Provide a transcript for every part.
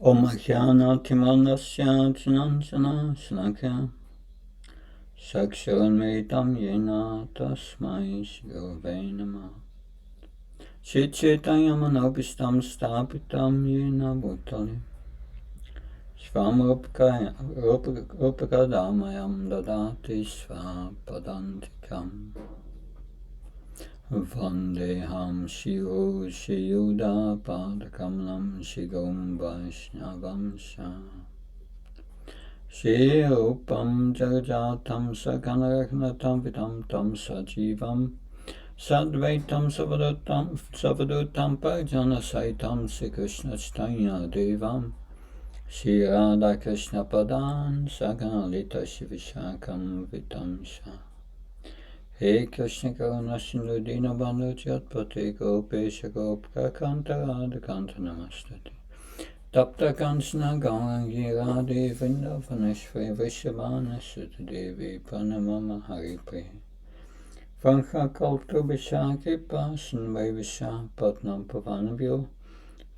Om Jnana-timirandasya Jnanjana Shlakaya Saksharanmritam Yena Tasmai Shri Namah Shri Chaitanya Manobishtam Stapitam Yena Bhutali Svam Rupakadamayam Dadati Svapadantikam Vandeham Shivu Shiyuda Padakamalam Shigom Vaishnavam Sha Shri Rupam Jagajatam Sakanaragnatam Vidam Tam Sajivam Sadvaitam Savadutam Parjana Saitam Sri Krishna Chaitanya Devam Shri Radha Krishna Padan Sakanalita Shivishakam Vidam Sha He Krishna Karuna Sindhu Dinabandhu Jatpati Gopesha Gopka Kanta Radha Kanta Namastati Tapta Kansana Gaurangi Radhe Vrindavaneshwari Vishabhana Sutta Devi Pranamama Hari Priya Vancha Kaltu Vishakripa Sanvai Visha Patnam Pavanabhyo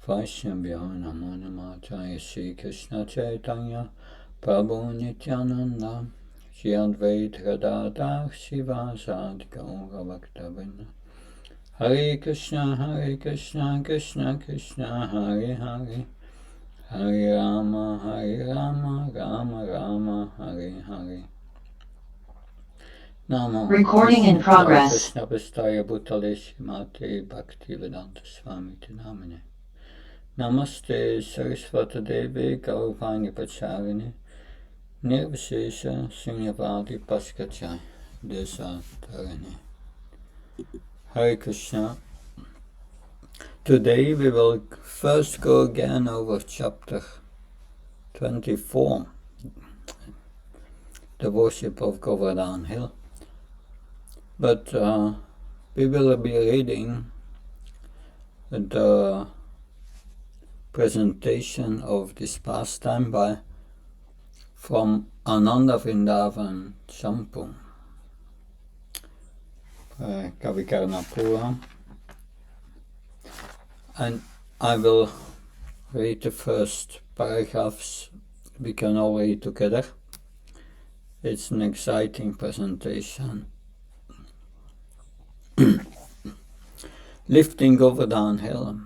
Vaishnavyo Namo Namah Jaya Shri Krishna Chaitanya Prabhu Nityananda Shri Advaita Gadadhar Shivasadi Gaura Bhaktivinoda Hare Krishna Krishna Krishna Hare Hare Hare Rama Rama Rama Hare Hare Namo Recording in progress. Krishna Prastaya Bhutale Srimate Bhaktivedanta Swami Namine Namaste Saraswata Devi Gauravani Pacharini Nirvishesha Sunyavadi Paskachai Desa Tarini. Hare Krishna. Today we will first go again over chapter 24, the worship of Govardhana Hill. But we will be reading the presentation of this pastime from Ananda Vrindavan Champu, Kavikarnapura, and I will read the first paragraphs. We can all read together. It's an exciting presentation. Lifting Govardhana Hill.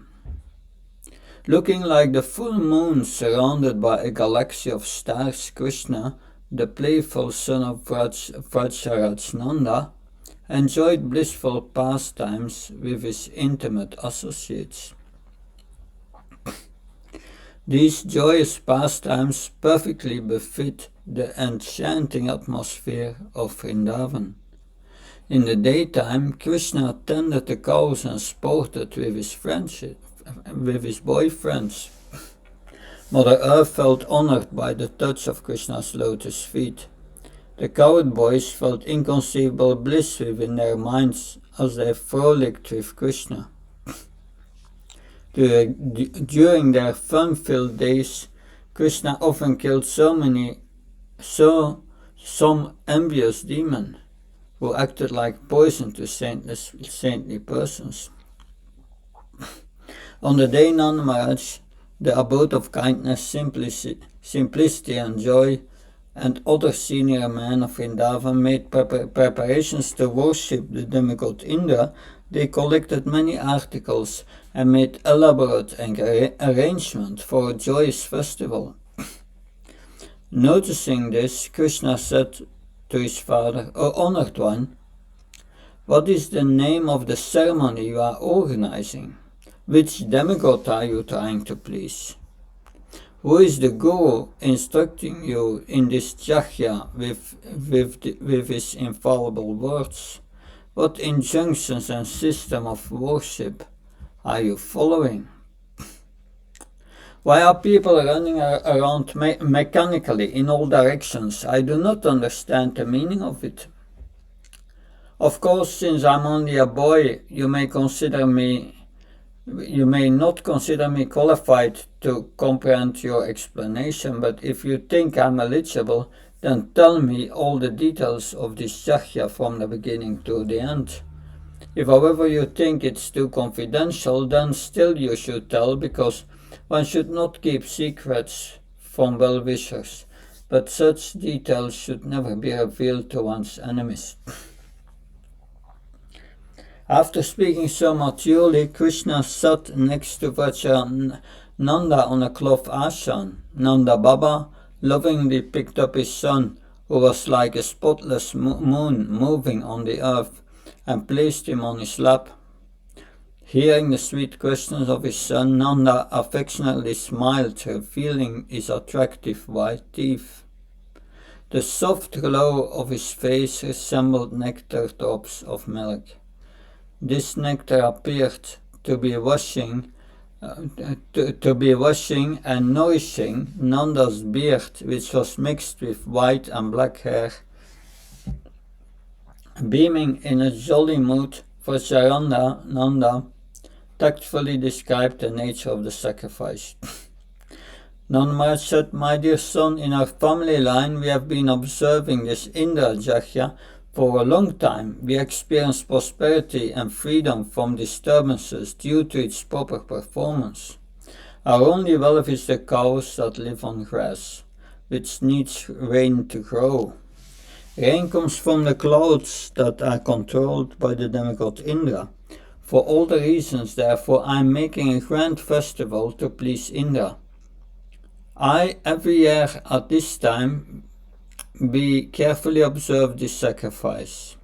Looking like the full moon surrounded by a galaxy of stars, Krishna, the playful son of Vrajarajnanda, enjoyed blissful pastimes with his intimate associates. These joyous pastimes perfectly befit the enchanting atmosphere of Vrindavan. In the daytime, Krishna tended the cows and sported with his boyfriends. Mother Earth felt honored by the touch of Krishna's lotus feet. The cowherd boys felt inconceivable bliss within their minds as they frolicked with Krishna. During their fun-filled days, Krishna often killed some envious demon who acted like poison to saintly persons. On the day Nanda Maharaj, the abode of kindness, simplicity and joy, and other senior men of Vrindavan made preparations to worship the demigod Indra, they collected many articles and made elaborate arrangements for a joyous festival. Noticing this, Krishna said to his father, "O honored one, what is the name of the ceremony you are organizing? Which demigod are you trying to please? Who is the guru instructing you in this jagya with his infallible words? What injunctions and system of worship are you following? Why are people running around mechanically in all directions? I do not understand the meaning of it. Of course, since I'm only a boy, you may not consider me qualified to comprehend your explanation, but if you think I'm eligible, then tell me all the details of this jagya from the beginning to the end. If however you think it's too confidential, then still you should tell, because one should not keep secrets from well-wishers, but such details should never be revealed to one's enemies. After speaking so maturely, Krishna sat next to Nanda on a cloth ashan. Nanda Baba lovingly picked up his son, who was like a spotless moon moving on the earth, and placed him on his lap. Hearing the sweet questions of his son, Nanda affectionately smiled, revealing his attractive white teeth. The soft glow of his face resembled nectar drops of milk. This nectar appeared to be washing and nourishing Nanda's beard, which was mixed with white and black hair. Beaming in a jolly mood, Vajrayana, Nanda tactfully described the nature of the sacrifice. Nanda said, "My dear son, in our family line we have been observing this Indra Yajna for a long time. We experience prosperity and freedom from disturbances due to its proper performance. Our only wealth is the cows that live on grass, which needs rain to grow. Rain comes from the clouds that are controlled by the demigod Indra. For all the reasons, therefore, I am making a grand festival to please Indra. I, every year at this time, we carefully observe this sacrifice.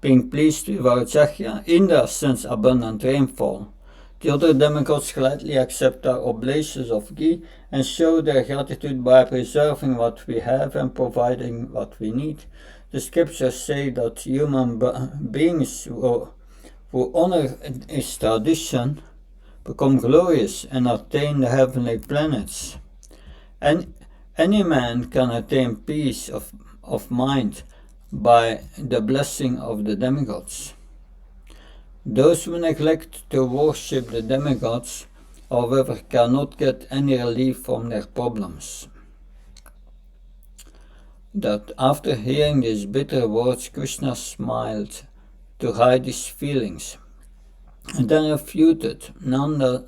Being pleased with our Yajna, Indra sends abundant rainfall. The other demigods gladly accept our oblations of ghee and show their gratitude by preserving what we have and providing what we need. The scriptures say that human beings who honor this tradition become glorious and attain the heavenly planets. And any man can attain peace of mind by the blessing of the demigods. Those who neglect to worship the demigods, however, cannot get any relief from their problems." That after hearing these bitter words, Krishna smiled to hide his feelings, and then refuted Nanda's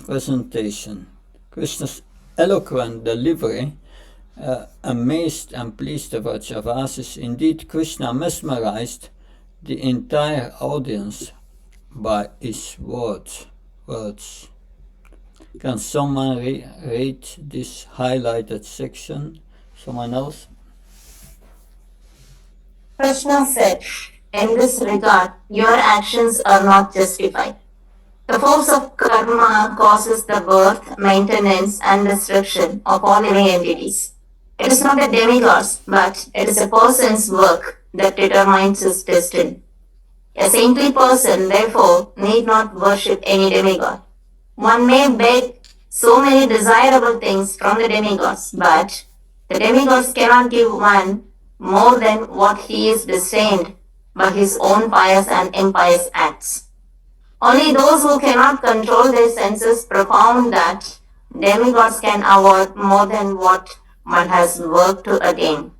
presentation. Krishna's eloquent delivery amazed and pleased the Vrajavasis. Indeed, Krishna mesmerized the entire audience by his words. Can someone read this highlighted section? Someone else? Krishna said, "In this regard, your actions are not justified. The force of karma causes the birth, maintenance, and destruction of all living entities. It is not the demigods, but it is a person's work that determines his destiny. A saintly person, therefore, need not worship any demigod. One may beg so many desirable things from the demigods, but the demigods cannot give one more than what he is destined by his own pious and impious acts. Only those who cannot control their senses propound that demigods can award more than what one has worked to attain.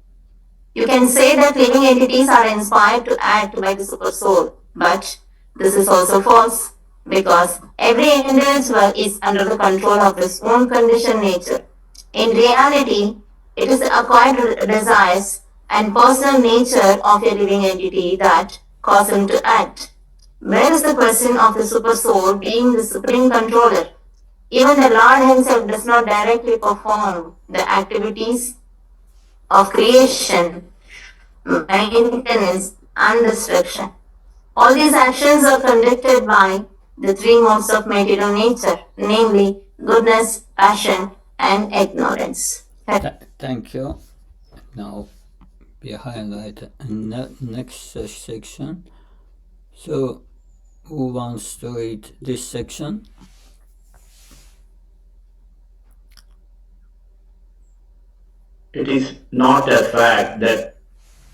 You can say that living entities are inspired to act by the super soul, but this is also false, because every individual is under the control of his own conditioned nature. In reality, it is the acquired desires and personal nature of a living entity that cause him to act. Where is the question of the super soul being the supreme controller? Even the Lord himself does not directly perform the activities of creation, maintenance, and destruction. All these actions are conducted by the three modes of material nature, namely goodness, passion, and ignorance. Thank you. Now we highlight the next section. So, who wants to read this section? It is not a fact that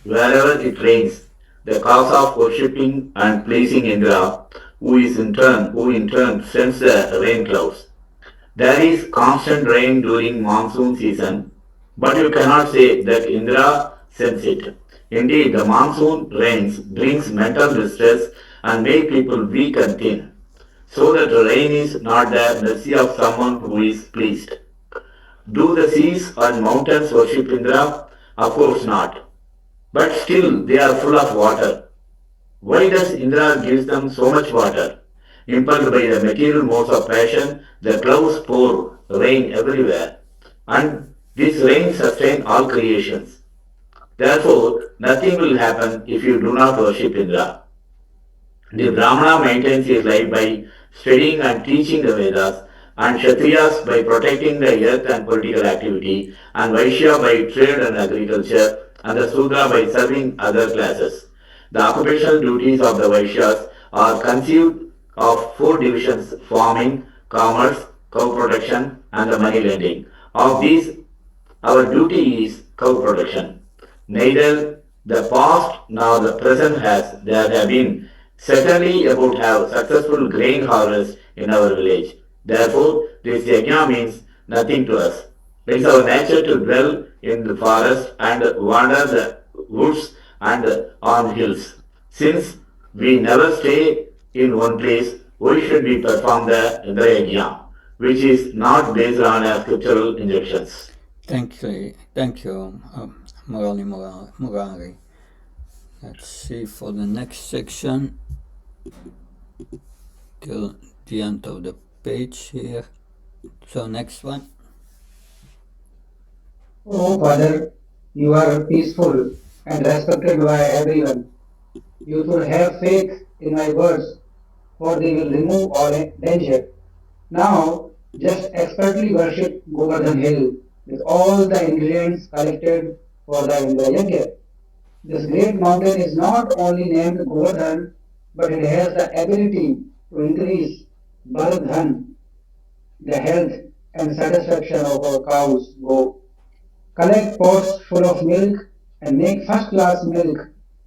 wherever it rains, the cause of worshipping and pleasing Indra, who in turn sends the rain clouds. There is constant rain during monsoon season, but you cannot say that Indra sends it. Indeed, the monsoon rains brings mental distress and make people weak and thin. So that the rain is not the mercy of someone who is pleased. Do the seas and mountains worship Indra? Of course not. But still they are full of water. Why does Indra give them so much water? Impelled by the material modes of passion, the clouds pour rain everywhere. And this rain sustains all creations. Therefore, nothing will happen if you do not worship Indra. The Brahmana maintains his life by studying and teaching the Vedas, and Kshatriyas by protecting the earth and political activity, and Vaishya by trade and agriculture, and the Sudra by serving other classes. The occupational duties of the Vaishyas are conceived of four divisions: farming, commerce, cow protection, and the money lending. Of these, our duty is cow protection. Neither the past nor the present has there have been certainly about have successful grain harvest in our village. Therefore, this yajna means nothing to us. It's our nature to dwell in the forest and wander the woods and on hills. Since we never stay in one place, why should we perform the Indra yajna, which is not based on scriptural injunctions? Thank you, Murali. Let's see for the next section till the end of the page here. So next one. Oh, Father, you are peaceful and respected by everyone. You should have faith in my words, for they will remove all danger. Now, just expertly worship Govardhan Hill with all the ingredients collected for the Indra Yajna. This great mountain is not only named Govardhan, but it has the ability to increase Bharadhan, the health and satisfaction of our cows go. Collect pots full of milk and make first class milk,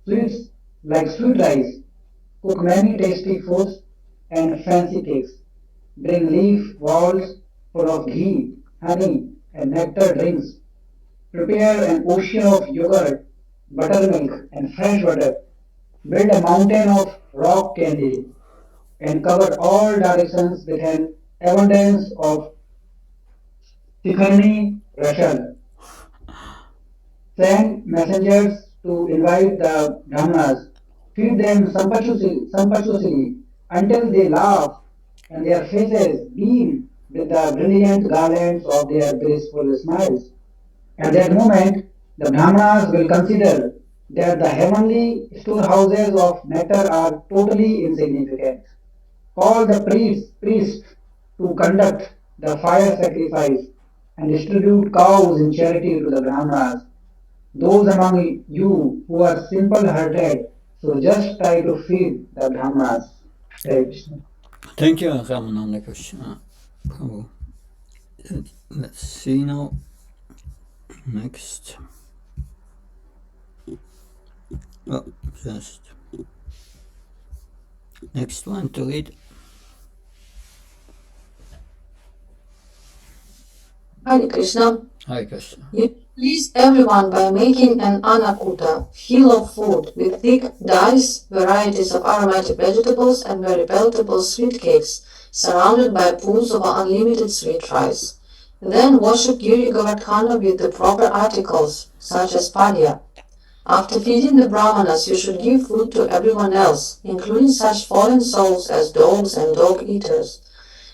sweets like sweet rice, cook many tasty foods and fancy cakes. Bring leaf balls full of ghee, honey, and nectar drinks. Prepare an ocean of yogurt, buttermilk, and fresh butter. Build a mountain of rock candy and cover all directions with an abundance of Tikharni Rashad. Send messengers to invite the Brahmanas. Feed them sumptuously until they laugh and their faces beam with the brilliant garlands of their graceful smiles. At that moment, the Brahmanas will consider that the heavenly storehouses of nectar are totally insignificant. Call the priests to conduct the fire sacrifice and distribute cows in charity to the Brahmanas. Those among you who are simple-hearted, so just try to feed the Brahmanas. Hare Krishna. Thank you, Ramananda Krishna Prabhu. Let's see now. Next. Oh, just next one to read. Hare Krishna. Hare Krishna. You please everyone by making an anakuta, hill of food, with thick dice, varieties of aromatic vegetables, and very palatable sweet cakes, surrounded by pools of unlimited sweet rice. Then worship Giri Govardhana with the proper articles, such as padya. After feeding the brahmanas, you should give food to everyone else, including such fallen souls as dogs and dog-eaters.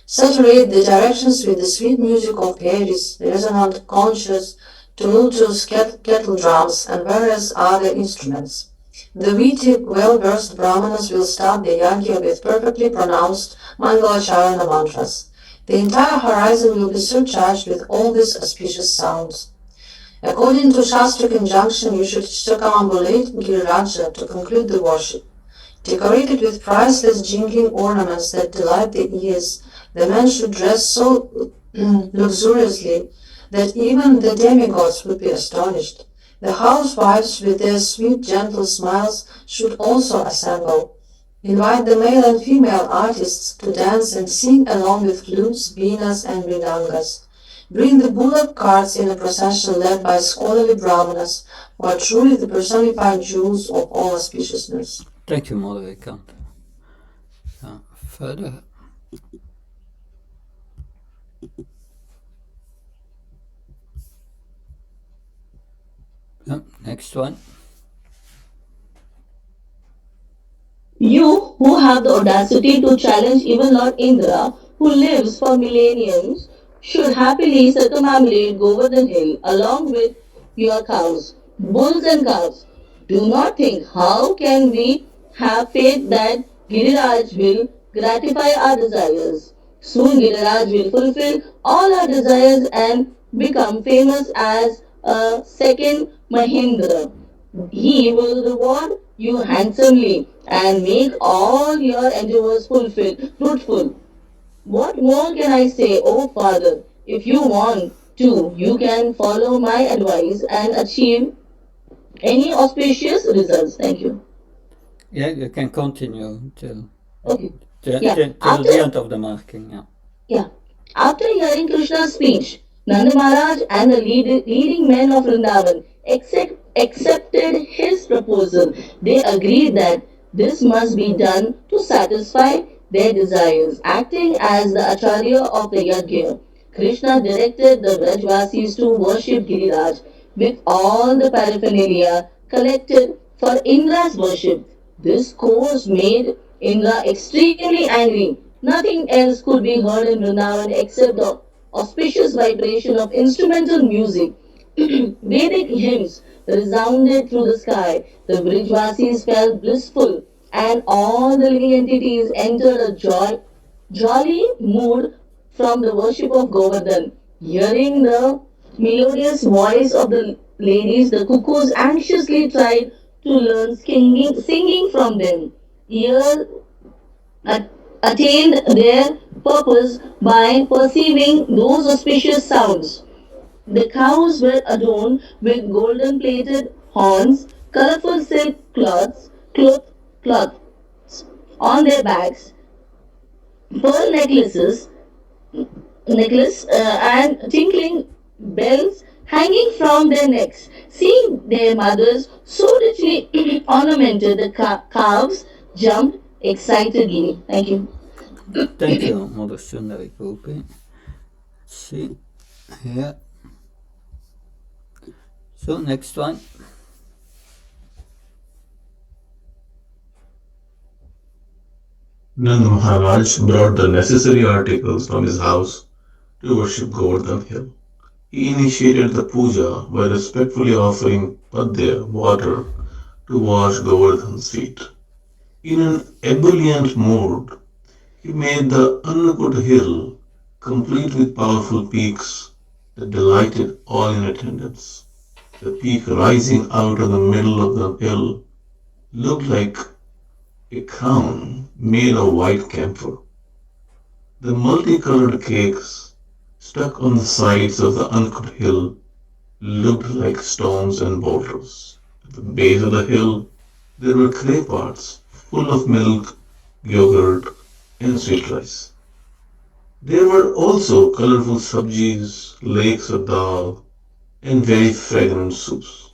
Saturate the directions with the sweet music of gairis, resonant conches, tumultuous kettle drums, and various other instruments. The witty, well-versed brahmanas will start the yajna with perfectly pronounced Mangalacharana mantras. The entire horizon will be surcharged with all these auspicious sounds. According to Shastric injunction, you should circumambulate Giriraja to conclude the worship. Decorated with priceless jingling ornaments that delight the ears, the men should dress so luxuriously that even the demigods would be astonished. The housewives, with their sweet, gentle smiles, should also assemble. Invite the male and female artists to dance and sing along with flutes, venas, and mridangas. bring the bullock carts in a procession led by scholarly brahmanas, who are truly the personified Jews of all auspiciousness. Thank you, Mother Vikant. Further. Next one. You who have the audacity to challenge even Lord Indra, who lives for millenniums, should happily circumambulate Govardhan Hill along with your cows, bulls and calves. Do not think how can we have faith that Giriraj will gratify our desires. Soon Giriraj will fulfill all our desires and become famous as a second Mahindra. He will reward you handsomely and make all your endeavors fruitful. What more can I say, oh Father? If you want to, you can follow my advice and achieve any auspicious results. Thank you. Yeah, you can continue till Okay. till, Yeah. till, till the end of the marking. Yeah. Yeah. After hearing Krishna's speech, Nanda Maharaj and the leading men of Vrindavan accepted his proposal. They agreed that this must be done to satisfy their desires. Acting as the Acharya of the Yajna, Krishna directed the Brajvasis to worship Giriraj with all the paraphernalia collected for Indra's worship. This course made Indra extremely angry. Nothing else could be heard in Vrindavan except the auspicious vibration of instrumental music. Vedic hymns resounded through the sky. The Brijvasis felt blissful, and all the living entities entered a jolly mood from the worship of Govardhan. Hearing the melodious voice of the ladies, the cuckoos anxiously tried to learn singing from them. Ear attained their purpose by perceiving those auspicious sounds. The cows were adorned with golden plated horns, colorful silk cloths on their backs, pearl and tinkling bells hanging from their necks. Seeing their mothers so richly ornamented, the calves jumped excitedly. Thank you. Thank you, Mother Sundari Gopi. See here. So next one. Nanda Maharaj brought the necessary articles from his house to worship Govardhan Hill. He initiated the puja by respectfully offering padya water to wash Govardhan's feet. In an ebullient mood, he made the Annakut hill complete with powerful peaks that delighted all in attendance. The peak rising out of the middle of the hill looked like a crown made of white camphor. The multicolored cakes stuck on the sides of the Annakut hill looked like stones and boulders. At the base of the hill, there were clay pots full of milk, yogurt, and sweet rice. There were also colorful sabjis, lakes of dal, and very fragrant soups.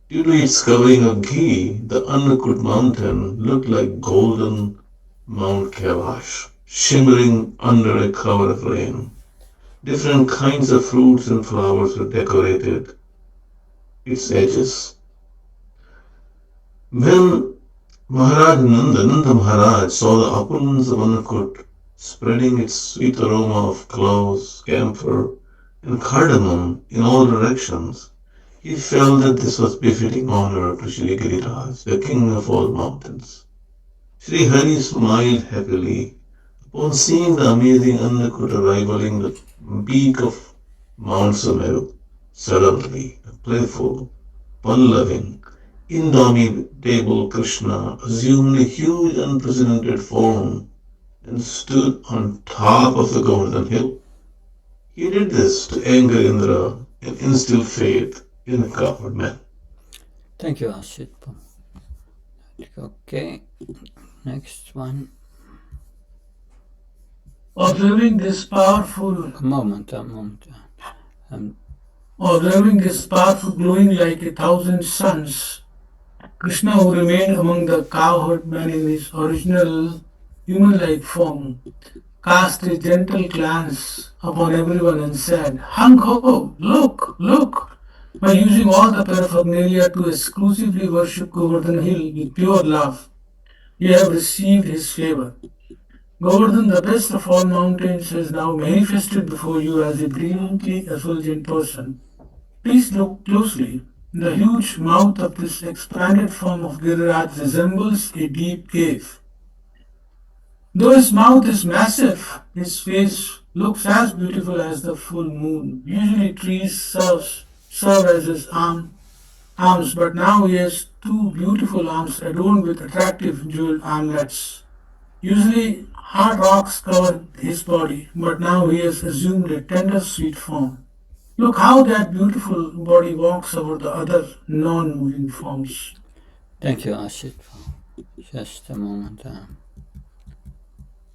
Due to its covering of ghee, the Annakut mountain looked like golden Mount Kailash, shimmering under a cover of rain. Different kinds of fruits and flowers were decorated its edges. When Nanda Maharaj saw the opulence of Annakut spreading its sweet aroma of cloves, camphor, and cardamom in all directions, he felt that this was befitting honor to Shri Giriraj, the king of all mountains. Shri Hari smiled happily upon seeing the amazing Annakut rivaling the peak of Mount Sumeru. Suddenly, a playful, fun-loving, indomitable Krishna assumed a huge unprecedented form and stood on top of the Govardhan hill. He did this to anger Indra and instill faith in the coward man. Thank you, Ashit. Okay, next one. Observing this powerful A moment. Observing this path glowing like 1,000 suns, Krishna, who remained among the cowherd men in his original human-like form, cast a gentle glance upon everyone and said, Hung ho, look, look! By using all the paraphernalia to exclusively worship Govardhan Hill with pure love, you have received his favor. Govardhan, the best of all mountains, has now manifested before you as a brilliantly effulgent person. Please look closely. The huge mouth of this expanded form of Giriraj resembles a deep cave. Though his mouth is massive, his face looks as beautiful as the full moon. Usually trees serve as his arms, but now he has two beautiful arms adorned with attractive jeweled armlets. Usually hard rocks cover his body, but now he has assumed a tender sweet form. Look how that beautiful body walks over the other non-moving forms. Thank you, Ashit. Just a moment.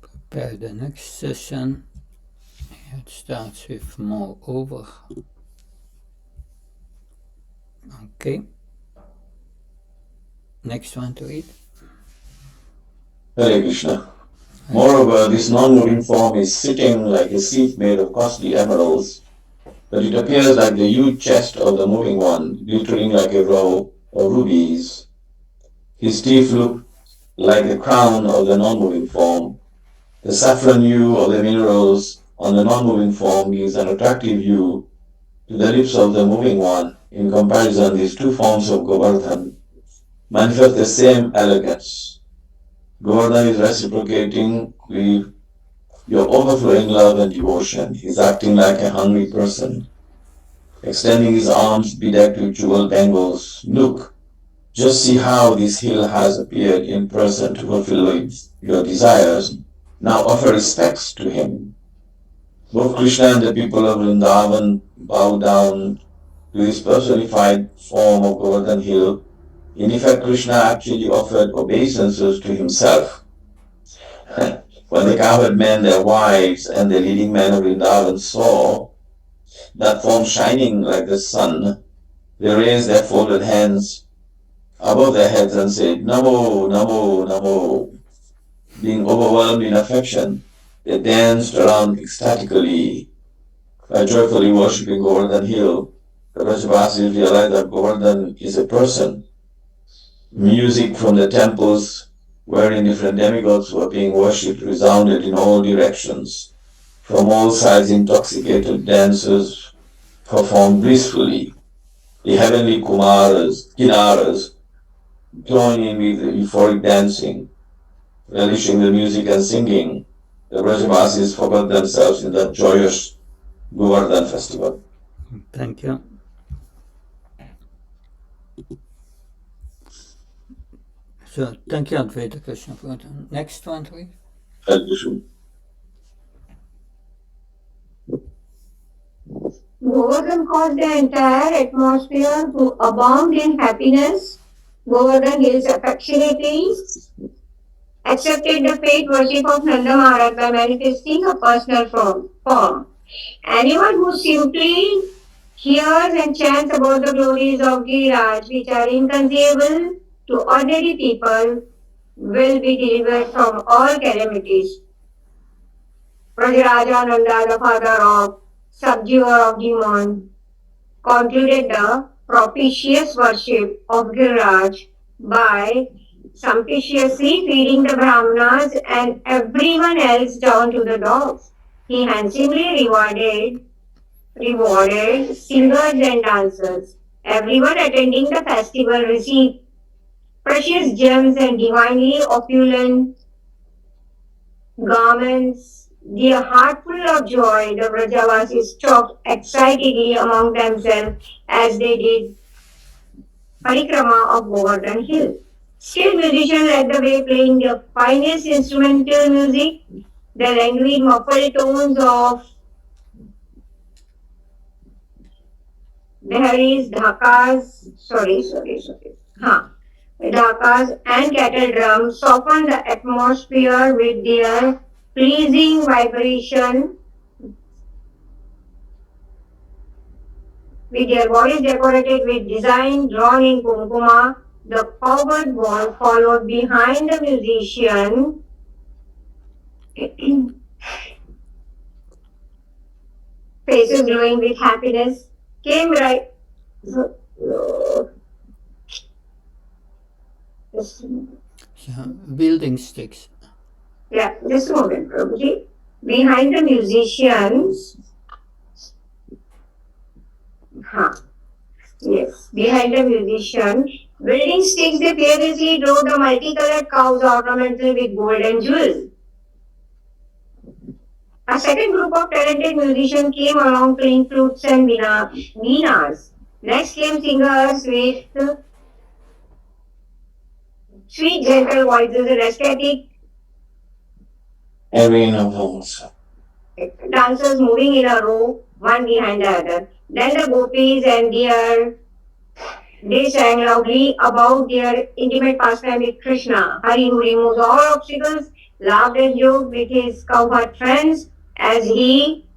Prepare the next session. It starts with more over. Okay. Next one to read. Hare Krishna. Moreover, this non-moving form is sitting like a seat made of costly emeralds, but it appears like the huge chest of the moving one, glittering like a row of rubies. His teeth look like the crown of the non-moving form. The saffron hue of the minerals on the non-moving form gives an attractive hue to the lips of the moving one. In comparison, these two forms of Govardhan manifest the same elegance. Govardhan is reciprocating with your overflowing love and devotion. He is acting like a hungry person, extending his arms bedecked with jeweled bangles. Look, just see how this hill has appeared in person to fulfill your desires. Now offer respects to him. Both Krishna and the people of Vrindavan bow down to this personified form of Govardhan Hill. In effect, Krishna actually offered obeisances to himself. When the cowherd men, their wives, and the leading men of Vrindavan saw that form shining like the sun, they raised their folded hands above their heads and said, Namo, Namo, Namo. Being overwhelmed in affection, they danced around ecstatically. By joyfully worshipping Govardhan Hill, the Brajavasis realized that Govardhan is a person. Music from the temples wherein different demigods were being worshipped resounded in all directions. From all sides, intoxicated dancers performed blissfully. The heavenly Kinnaras joined in with the euphoric dancing, relishing the music and singing. The Brajavasis forgot themselves in that joyous Govardhan festival. Thank you. So, thank you, Advaita Krishna. For the next one, please. Hare Krishna. Govardhan caused the entire atmosphere to abound in happiness. Govardhan Hills affectionately accepted the faith worship of Nanda Maharaj by manifesting a personal form. Anyone who simply hears and chants about the glories of Giriraj, which are inconceivable to ordinary people, will be delivered from all calamities. Prajarajananda, the father of subduer of demons, concluded the propitious worship of Giriraj by sumptuously feeding the Brahmanas and everyone else down to the dogs. He handsomely rewarded singers and dancers. Everyone attending the festival received precious gems and divinely opulent garments. Their heart full of joy, the Vrajavasis talked excitedly among themselves as they did parikrama of Govardhan Hill. Skilled musicians led the way, playing the finest instrumental music. The languid muffled tones of Biharis, dhakas and cattle drums soften the atmosphere with their pleasing vibration. with their bodies decorated with design drawn in kumkuma. The covered wall followed behind the musician. Faces glowing with happiness came right. Building sticks. Yeah, just a moment, Prabhuji. Behind the musicians. Yes, behind the musician, building sticks they fearlessly drove the multicolored cows ornamented with gold and jewels. A second group of talented musicians came along playing flutes and veenas. Next came singers with sweet, gentle voices and aesthetic arena walls. dancers moving in a row, one behind the other. Then the gopis and deer, they sang loudly about their intimate pastime with Krishna. Hari, who removes all obstacles, laughed and joked with his cowherd friends as he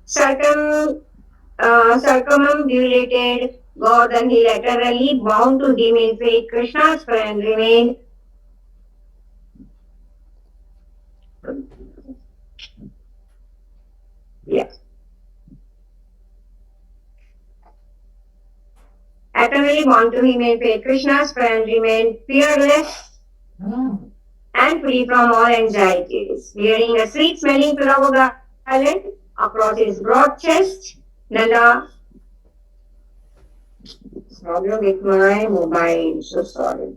circumambulated Govardhan. He laterally bound to him in faith. Krishna's friend remained eternally bound to him in faith. Krishna's friend remained fearless and free from all anxieties. Wearing a sweet-smelling flower garland across his broad chest, Nanda. Problem with my mobile, so sorry.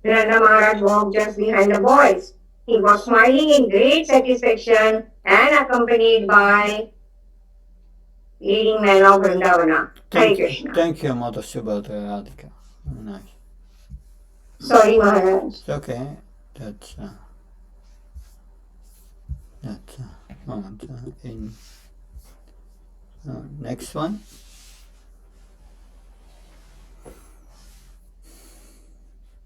Nanda Maharaj walked just behind the boys. He was smiling in great satisfaction and accompanied by leading men of Vrindavana. Hare Krishna. Thank you, Mother Subhadra Radhika. Very nice. Sorry, Maharaj. It's okay. That's moment. Next one.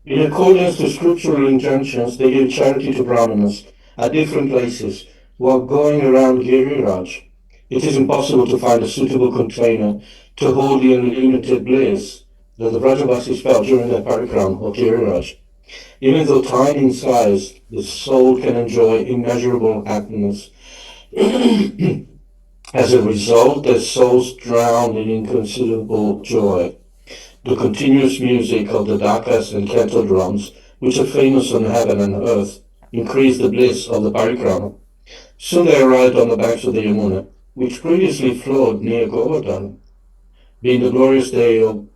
In accordance to scriptural injunctions, they gave charity to Brahmanas at different places while going around Giriraj. It is impossible to find a suitable container to hold the unlimited bliss that the Vrajavasis felt during their parikram or Giriraj. Even though tiny in size, the soul can enjoy immeasurable happiness. As a result, their souls drown in inconceivable joy. The continuous music of the dakas and kettle drums, which are famous on heaven and earth, increased the bliss of the parikrama. Soon they arrived on the banks of the Yamuna, which previously flowed near Govardhana. Being the glorious day of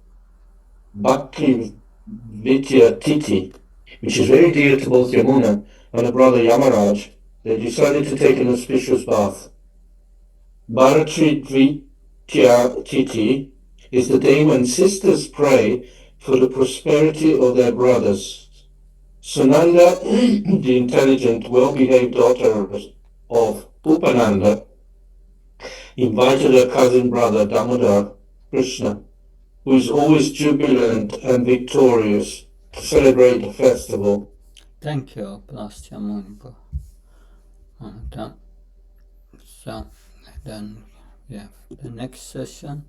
Bhaktivedanta Tithi, which is very dear to both Yamuna and her brother Yamaraj, they decided to take an auspicious bath. Bharatridvitya Tithi is the day when sisters pray for the prosperity of their brothers. Sunanda, the intelligent, well-behaved daughter of Upananda, invited her cousin brother Damodar Krishna, who is always jubilant and victorious, to celebrate the festival. Thank you, Plastya Munipo. So, then we have the next session.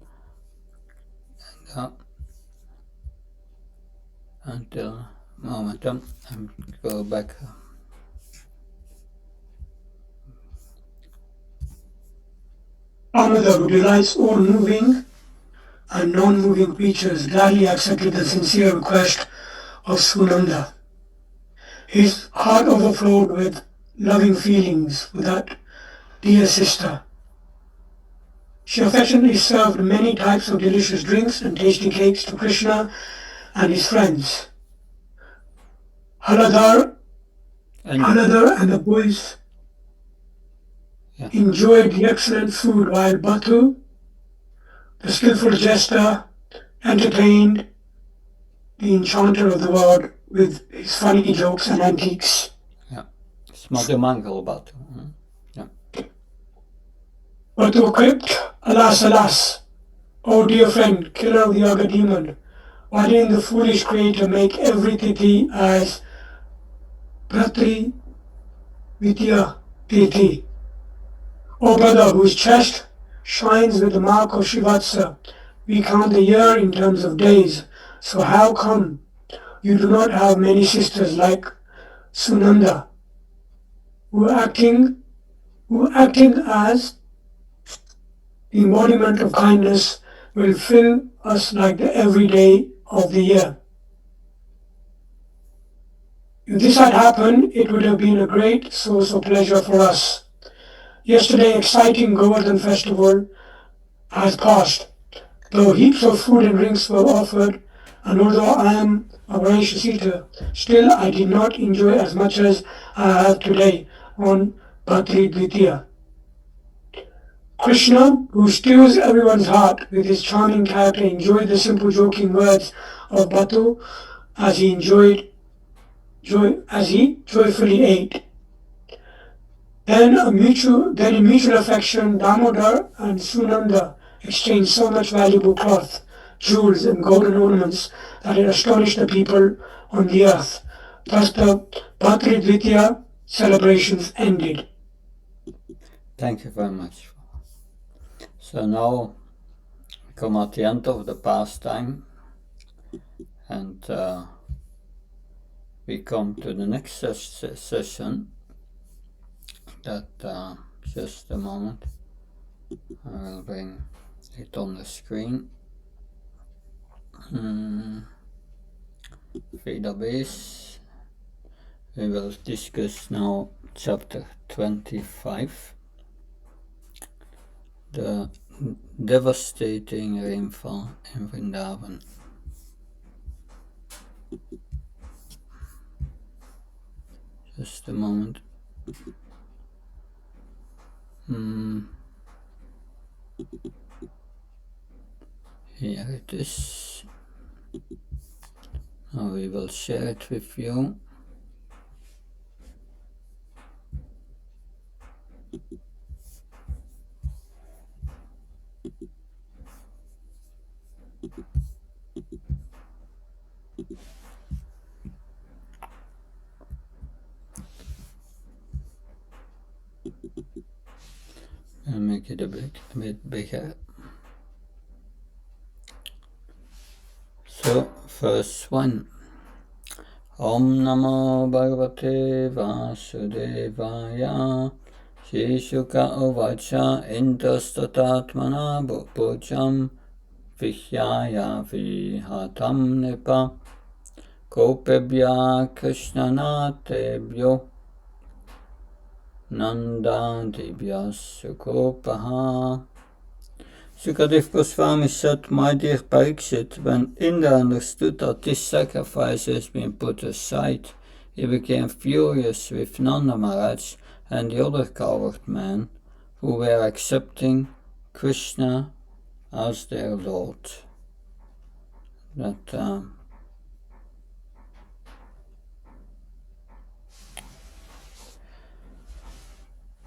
Until momentum, and go back. Amada, who delights all moving and non-moving creatures, gladly accepted the sincere request of Sunanda. His heart overflowed with loving feelings for that dear sister. She affectionately served many types of delicious drinks and tasty cakes to Krishna and his friends. Haladar and the boys enjoyed the excellent food, while Batu, the skillful jester, entertained the enchanter of the world with his funny jokes and antiques. Yeah, Smother Mangal Batu. Yeah. Batu quipped, "Alas, alas, oh dear friend, killer of the Aga demon, why didn't the foolish creator make every tithi as Bhartri Vidya Tithi. O brother whose chest shines with the mark of Shivatsa, we count the year in terms of days. So how come you do not have many sisters like Sunanda, who acting as the embodiment of kindness will fill us like the every day of the year? If this had happened, it would have been a great source of pleasure for us. Yesterday, exciting Govardhan festival has passed. Though heaps of food and drinks were offered, and although I am a voracious eater, still I did not enjoy as much as I have today on Bhartri Dvitiya. Krishna, who steals everyone's heart with his charming character, enjoyed the simple joking words of Batu as he joyfully ate. Then in mutual affection, Damodar and Sunanda exchanged so much valuable cloth, jewels, and golden ornaments that it astonished the people on the earth. Thus the Bhartri Dvitiya celebrations ended. Thank you very much. So now we come at the end of the pastime, and we come to the next session. That just a moment. I will bring it on the screen. Database. We will discuss now chapter 25. The devastating rainfall in Vrindavan. Just a moment. Here it is. Now we will share it with you. And make it a bit bigger. So, verse 1. Om Namo Bhagavate Vasudevaya Shishuka Uvacha Indrastatatmana Bhujam Vihyaya Vihatam Nipa Kopebhya Krishnanatebhyo Nandadibhya Sukopaha. Sukadev Goswami said, My dear Parikshit, when Indra understood that this sacrifice has been put aside, he became furious with Nanda Maharaj and the other coward men who were accepting Krishna as their Lord.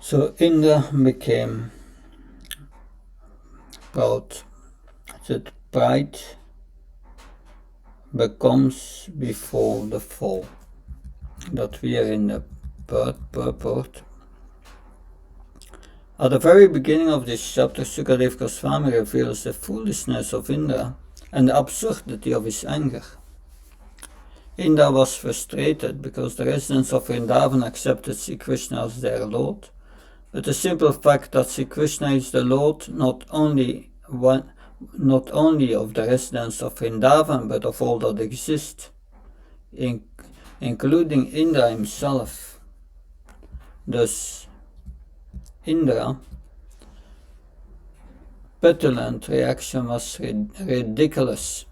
So Indra became proud. That pride becomes before the fall. That we are in the purport. At the very beginning of this chapter, Sukadev Goswami reveals the foolishness of Indra and the absurdity of his anger. Indra was frustrated because the residents of Vrindavan accepted Sri Krishna as their Lord, but the simple fact that Sri Krishna is the Lord not only of the residents of Vrindavan but of all that exist, including Indra himself. Thus, Indra petulant reaction was ridiculous.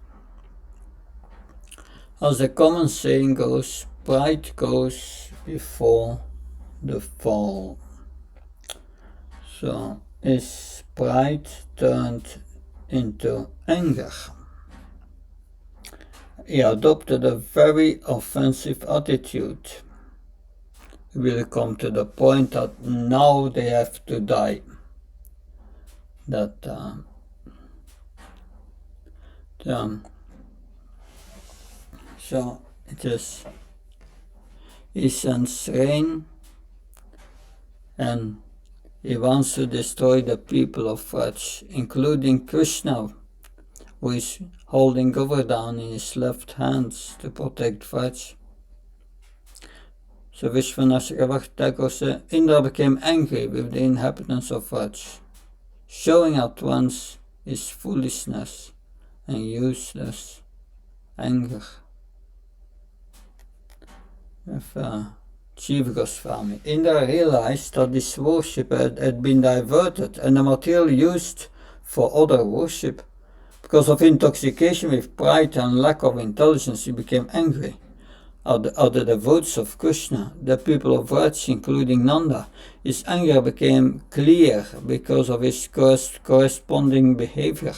As the common saying goes, pride goes before the fall. So is pride turned into anger? He adopted a very offensive attitude. He will come to the point that now they have to die. So it is he sends rain, and he wants to destroy the people of Vraj, including Krishna, who is holding Govardhana in his left hands to protect Vraj. So Vishwanath Thakur said, Indra became angry with the inhabitants of Vraj, showing at once his foolishness and useless anger. With Jiva Goswami. Indra realized that his worship had been diverted and the material used for other worship. Because of intoxication with pride and lack of intelligence, he became angry at the devotees of Krishna, the people of Vraj, including Nanda. His anger became clear because of his corresponding behavior.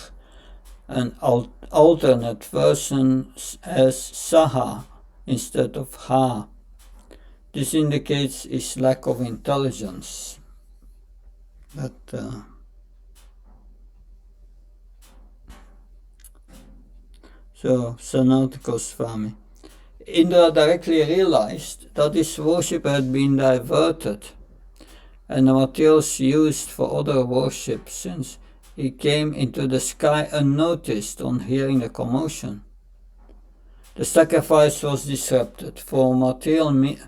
An alternate version as Saha instead of Ha. This indicates his lack of intelligence. But so Sanat Goswami. Indra directly realized that his worship had been diverted and the materials used for other worship, since he came into the sky unnoticed on hearing the commotion. The sacrifice was disrupted, for materials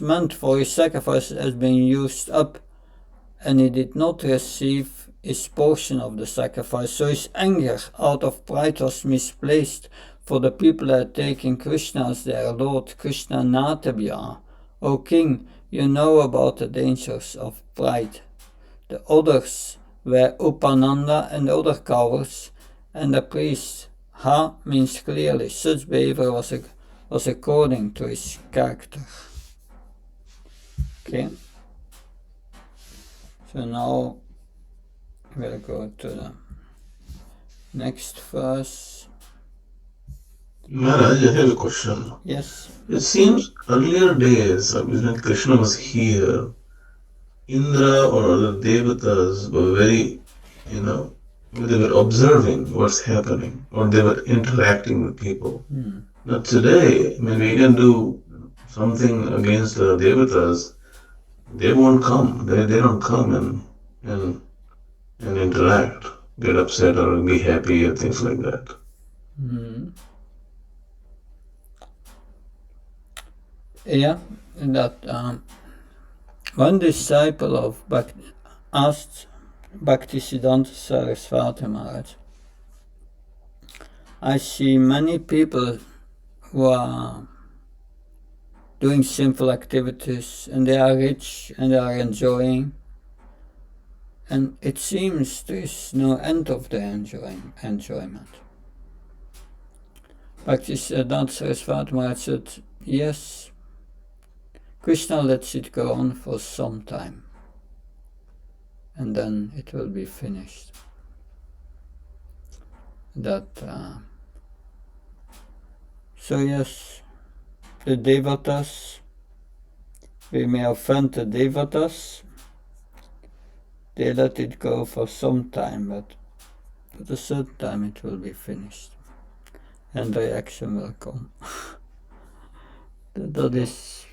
meant for his sacrifice had been used up, and he did not receive his portion of the sacrifice, so his anger out of pride was misplaced, for the people had taken Krishna as their Lord. Krishna Natabhya. O king, you know about the dangers of pride. The others were Upananda and the other cowards, and the priest. Ha means clearly, such behavior was according to his character. Okay. So now we'll go to the next verse. Maharaj, I have a question. Yes. It seems earlier days, when Krishna was here, Indra or other devatas were very, they were observing what's happening, or they were interacting with people. Now today, we can do something against the devatas, they won't come. They don't come and interact, get upset or be happy or things like that. Yeah, that one disciple of asked Bhaktisiddhanta Saraswati Maharaj, I see many people who are doing sinful activities and they are rich and they are enjoying, and it seems there is no end of their enjoyment. Bhaktisiddhanta Saraswati Maharaj said, yes, Krishna lets it go on for some time, and then it will be finished. So yes, the devatas, we may offend the devatas, they let it go for some time, but at a certain time it will be finished, and reaction will come. That is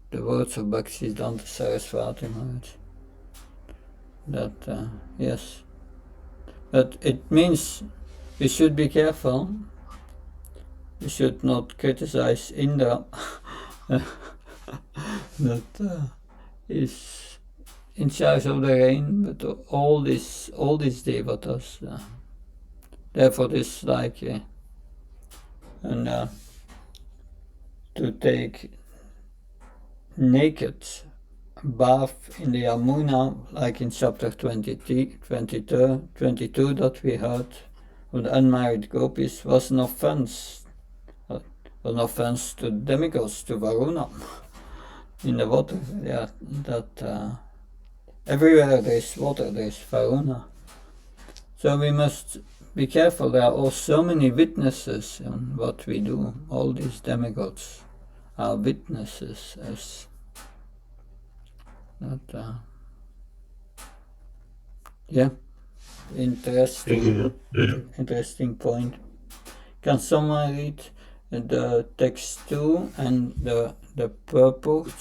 the words of Bhaktisiddhanta Saraswati Maharaj. That, yes. But it means we should be careful. We should not criticize Indra that is in charge of the rain, but all these devatas. Therefore, this like to take naked bath in the Yamuna, like in chapter 22 that we heard of the unmarried gopis, was an offense. An offense to demigods, to Varuna, in the water. Yeah, that everywhere there is water, there is Varuna. So we must be careful. There are also so many witnesses in what we do. All these demigods are witnesses as that. Yeah, interesting point. Can someone read the text 2 and the purport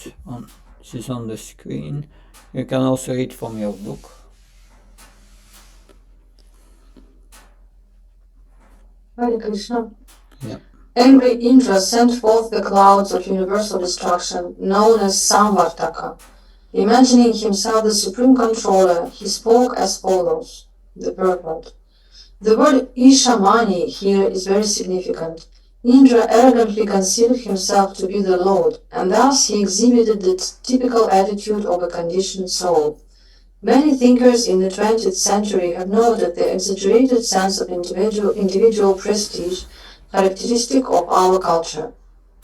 which is on the screen. You can also read from your book. Hare Krishna. Yeah. Angry Indra sent forth the clouds of universal destruction, known as Samvartaka. Imagining himself the supreme controller, he spoke as follows. The purport. The word Ishamani here is very significant. Indra arrogantly considered himself to be the Lord, and thus he exhibited the typical attitude of a conditioned soul. Many thinkers in the 20th century have noted the exaggerated sense of individual prestige characteristic of our culture.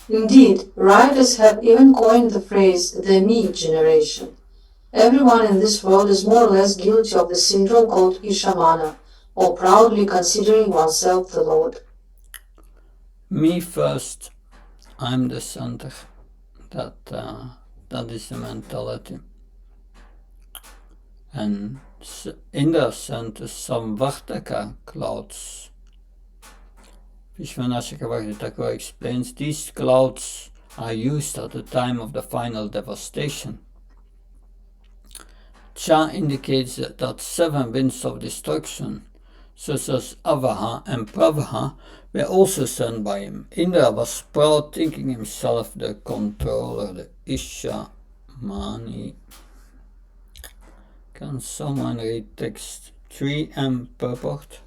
Indeed, writers have even coined the phrase the me generation. Everyone in this world is more or less guilty of the syndrome called Ishamana, or proudly considering oneself the Lord. Me first, I'm the center. That is the mentality. And Indra sent the Samvartaka clouds. Vishwanath Chakravarti Thakur explains these clouds are used at the time of the final devastation. Cha indicates that 7 winds of destruction, such as Avaha and Pravaha, were also sent by him. Indra was proud, thinking himself the controller, the Ishamani. Can someone read text 3 and purport?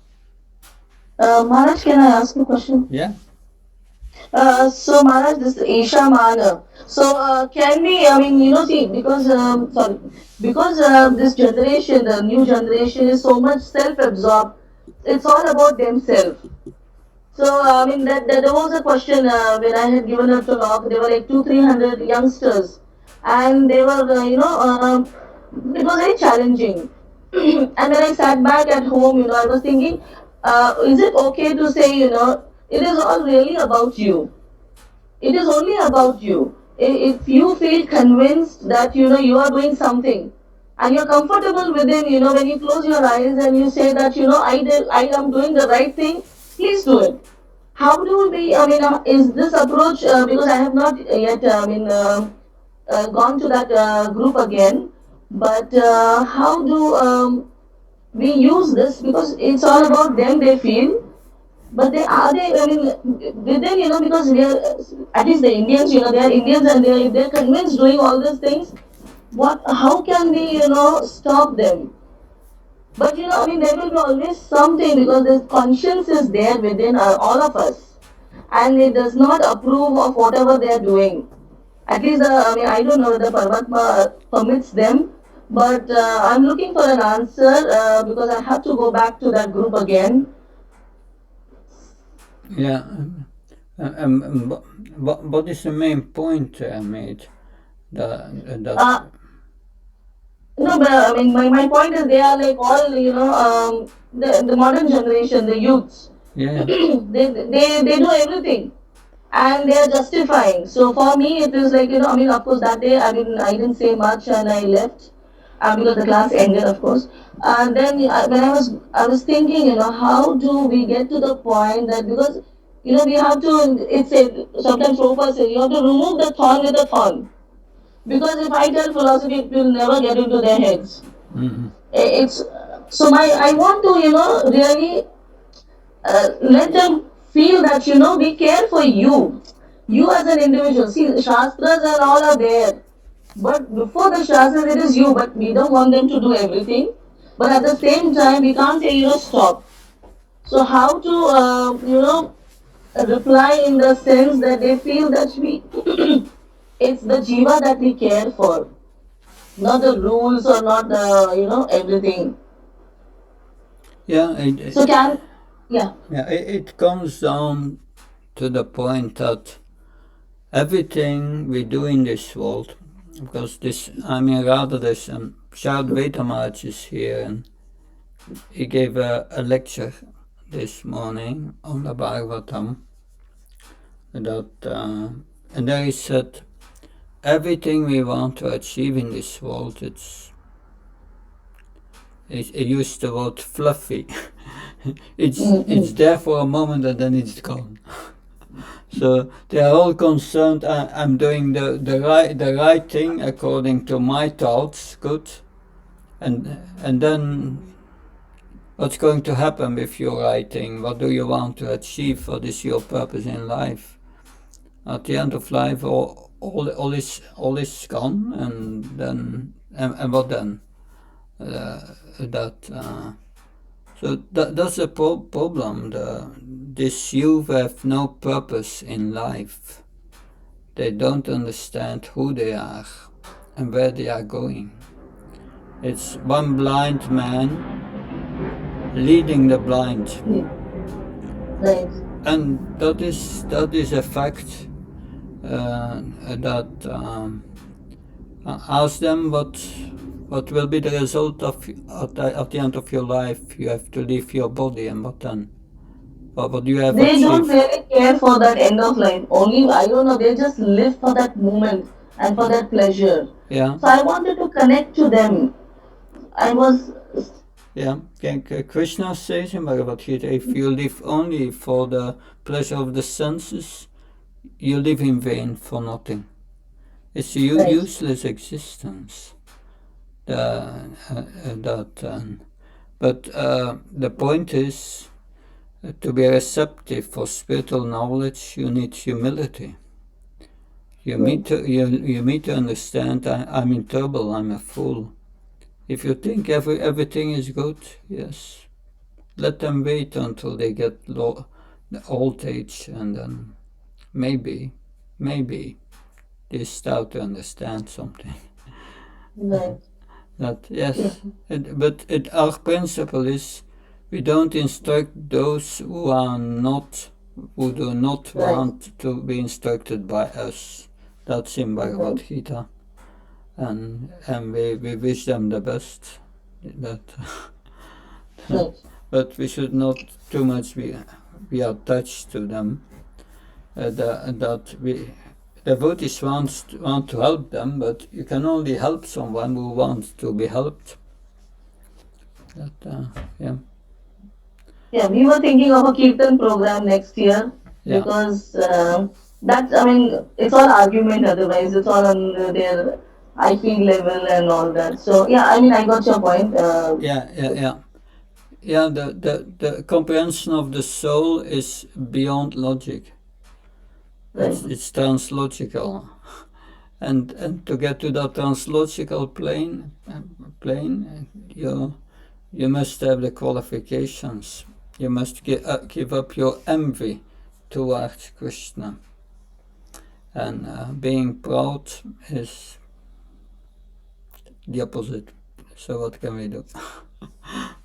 Maharaj, can I ask you a question? Yeah. So Maharaj, this Isha Mana. So can we? I mean, see, because this generation, the new generation, is so much self-absorbed. It's all about themselves. So I mean, that there was a question when I had given a talk. There were like 200-300 youngsters, and they were, it was very challenging. And when I sat back at home, I was thinking, is it okay to say, it is all really about you. It is only about you. If you feel convinced that you are doing something, and you're comfortable within, when you close your eyes and you say that I am doing the right thing, please do it. How do we? I mean, is this approach because I have not yet? Gone to that group again. But how do we use this? Because it's all about them. They feel. But I mean, within, because we are, at least the Indians, they are Indians and they're convinced doing all these things. How can we, stop them? But, I mean, there will be always something because the conscience is there within all of us. And it does not approve of whatever they are doing. At least, I mean, I don't know whether Paramatma permits them. But I'm looking for an answer because I have to go back to that group again. Yeah. What is the main point made? No, but I mean, my point is they are like all, the modern generation, the youths. Yeah. they do everything. And they are justifying. So for me, it is like, I mean, of course, that day, I mean, I didn't say much and I left because the class ended, of course. And then when I was thinking, how do we get to the point that because, we have to, sometimes Prabhupada says, you have to remove the thorn with the thorn. Because if I tell philosophy, it will never get into their heads. Mm-hmm. I want to, really let them feel that, we care for you. You as an individual. See, Shastras and all are there. But before the Shastras, it is you. But we don't want them to do everything. But at the same time, we can't say, stop. So how to, reply in the sense that they feel that it's the jiva that we care for. Not the rules or not the, everything. Yeah. Yeah. It comes down to the point that everything we do in this world, because Radha Sharad Veda Maharaj is here, and he gave a lecture this morning on the Bhagavatam, and there he said, everything we want to achieve in this world, he used the word fluffy. It's there for a moment and then it's gone. So they are all concerned. I'm doing the right thing according to my thoughts. Good, and then what's going to happen with your right thing? What do you want to achieve? What is your purpose in life? At the end of life, all is gone, and then and what then? So that's a problem. These youth have no purpose in life. They don't understand who they are and where they are going. It's one blind man leading the blind. Right. And that is a fact that ask them what will be the result of at the end of your life. You have to leave your body, and what then? What do you have They don't achieved? really care for that end of life. Only, I don't know, they just live for that moment and for that pleasure. Yeah, So I wanted to connect to them. I was, yeah. Krishna says in Bhagavad Gita, if you live only for the pleasure of the senses, you live in vain for nothing. It's a right, useless existence. But the point is, to be receptive for spiritual knowledge, you need humility. You need to understand. I'm in trouble. I'm a fool. If you think everything is good, yes, let them wait until they get the old age, and then maybe they start to understand something. right. That Yeah. yes, our principle is we don't instruct those who do not Right. want to be instructed by us. That's in Bhagavad Gita, and we wish them the best. That, Right. but we should not too much be attached to them. That we devotees want to help them, but you can only help someone who wants to be helped. Yeah. Yeah, we were thinking of a Kirtan program next year Yeah. because that's, I mean, it's all argument otherwise. It's all on their I feel level and all that. So, yeah, I mean, I got your point. Yeah, the comprehension of the soul is beyond logic. Right. It's translogical, and to get to that translogical plane, you must have the qualifications. You must give up your envy towards Krishna, and being proud is the opposite. So what can we do?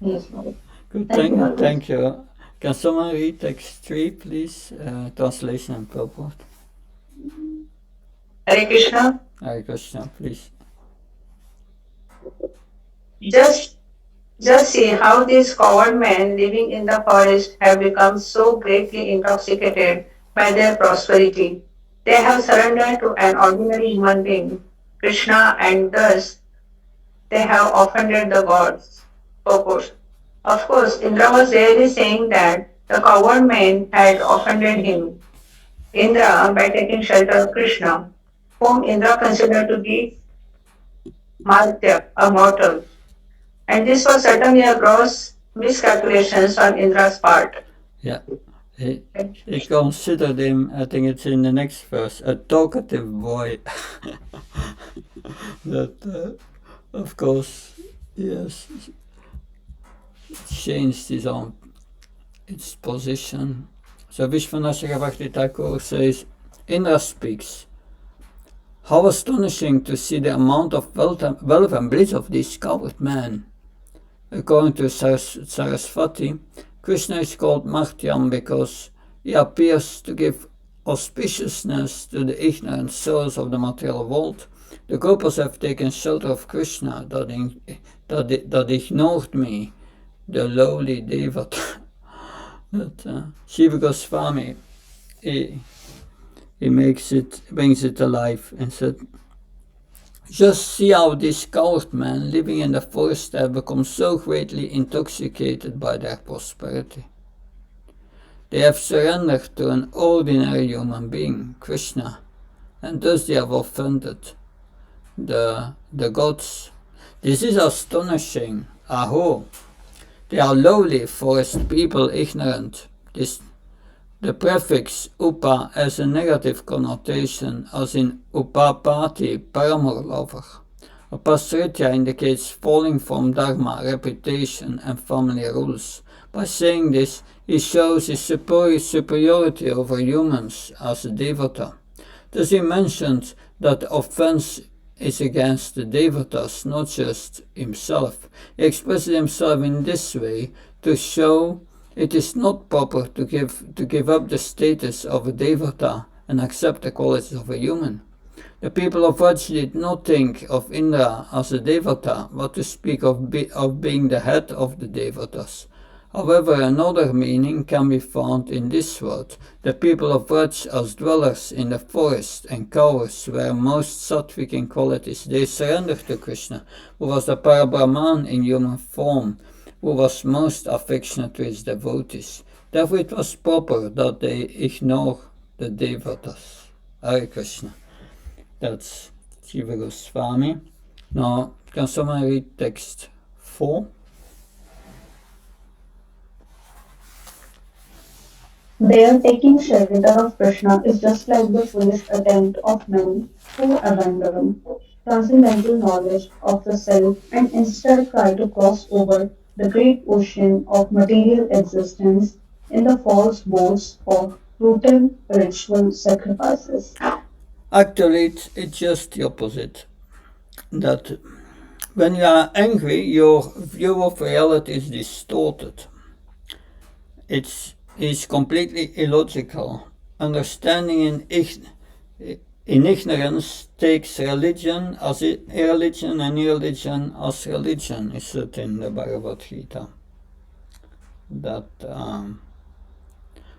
Yes, Lord. Good, Thank you, Lord. thank you. Can someone read text 3, please? Translation and purport. Hare Krishna. Hare Krishna, please. Just see how these coward men living in the forest have become so greatly intoxicated by their prosperity. They have surrendered to an ordinary human being, Krishna, and thus they have offended the gods. Purport. Of course, Indra was really saying that the coward men had offended him, Indra, by taking shelter of Krishna, whom Indra considered to be Martya, a mortal. And this was certainly a gross miscalculations on Indra's part. Yeah. He considered him, I think it's in the next verse, a talkative boy. That, of course, yes, changed its position. So Vishwanatha Bhakti Thakur says, Indra speaks. How astonishing to see the amount of wealth and bliss of this coward man. According to Saraswati, Krishna is called Martyam because he appears to give auspiciousness to the ignorant souls of the material world. The Gopas have taken shelter of Krishna that ignored me, the lowly Devata. Shiva Goswami, he brings it alive and said, just see how these coward men living in the forest have become so greatly intoxicated by their prosperity. They have surrendered to an ordinary human being, Krishna, and thus they have offended the gods. This is astonishing. Aho! They are lowly, forest people, ignorant. The prefix upa has a negative connotation, as in upapati, paramour lover. Upasritya indicates falling from dharma, reputation, and family rules. By saying this, he shows his superiority over humans as a devata. Thus he mentions that the offense is against the devatas, not just himself. He expresses himself in this way to show it is not proper to give up the status of a devata and accept the qualities of a human. The people of Vraj did not think of Indra as a devata, but to speak of being the head of the devatas. However, another meaning can be found in this word. The people of Vraj as dwellers in the forest and cows were most sattvic in qualities. They surrendered to Krishna, who was the Parabrahman in human form, who was most affectionate to his devotees. Therefore it was proper that they ignore the devatas. Hare Krishna. That's Jiva Goswami. Now, can someone read text 4? Their taking shelter of Krishna is just like the foolish attempt of men who abandon transcendental knowledge of the self and instead try to cross over the great ocean of material existence in the false boats of brutal ritual sacrifices. Actually, it's just the opposite. That when you are angry, your view of reality is distorted. It is completely illogical. Understanding in ignorance takes religion as irreligion and irreligion as religion, is it in the Bhagavad Gita.